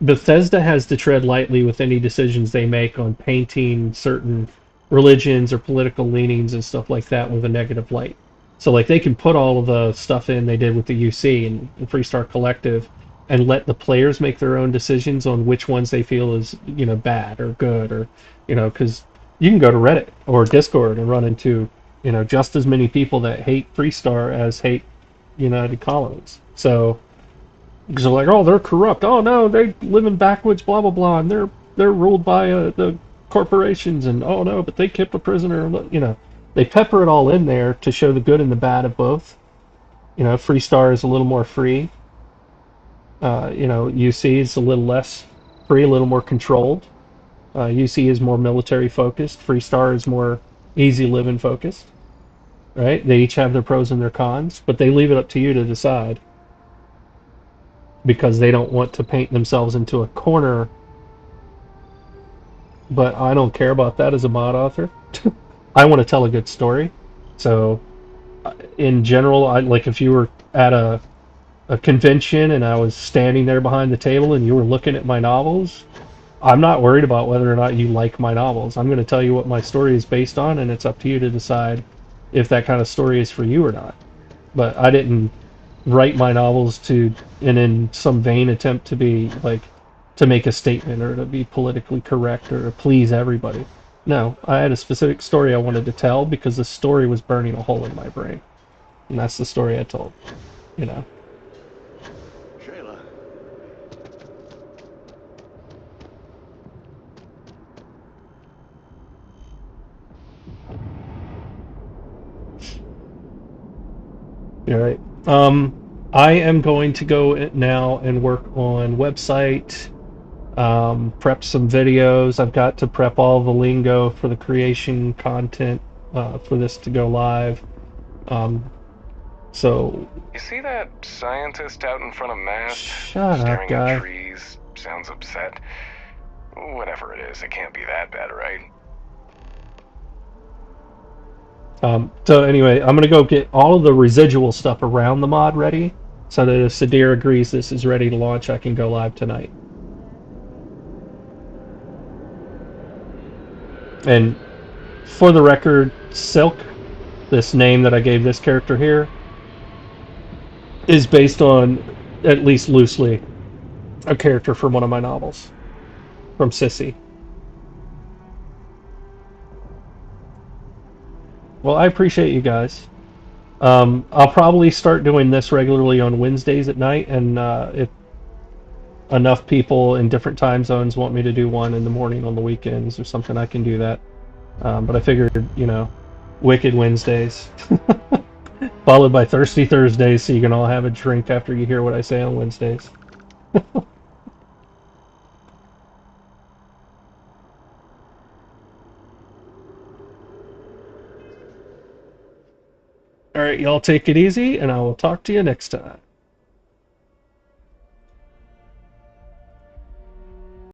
Bethesda has to tread lightly with any decisions they make on painting certain religions or political leanings and stuff like that with a negative light. So like they can put all of the stuff in they did with the UC and Freestar Collective and let the players make their own decisions on which ones they feel is, bad or good or, because you can go to Reddit or Discord and run into, just as many people that hate Freestar as hate United Colonies. So because they're like, oh, they're corrupt. Oh no, they live in backwoods, blah blah blah, and they're ruled by the corporations, and oh no, but they kept a prisoner. They pepper it all in there to show the good and the bad of both. Freestar is a little more free. UC is a little less free, a little more controlled. UC is more military focused. Freestar is more easy living focused. Right? They each have their pros and their cons, but they leave it up to you to decide because they don't want to paint themselves into a corner. But I don't care about that as a mod author. I want to tell a good story. So, in general, I like if you were at a convention and I was standing there behind the table and you were looking at my novels, I'm not worried about whether or not you like my novels. I'm going to tell you what my story is based on, and it's up to you to decide if that kind of story is for you or not. But I didn't write my novels to, and in some vain attempt to be like, to make a statement or to be politically correct or to please everybody. No, I had a specific story I wanted to tell because the story was burning a hole in my brain. And that's the story I told, you know. Shayla. All right. I am going to go now and work on website, prep some videos. I've got to prep all the lingo for the creation content for this to go live. Um, so You see that scientist out in front of Mast? shut up, Staring guy. at trees, sounds upset. Whatever it is, it can't be that bad, right? So anyway, I'm gonna go get all of the residual stuff around the mod ready, so that if Sadir agrees this is ready to launch, I can go live tonight. And for the record, Silk, this name that I gave this character here, is based on, at least loosely, a character from one of my novels, from Sissy. Well, I appreciate you guys. I'll probably start doing this regularly on Wednesdays at night, and if enough people in different time zones want me to do one in the morning on the weekends or something, I can do that. But I figured, you know, Wicked Wednesdays, followed by Thirsty Thursdays, so you can all have a drink after you hear what I say on Wednesdays. All right, y'all take it easy, and I will talk to you next time.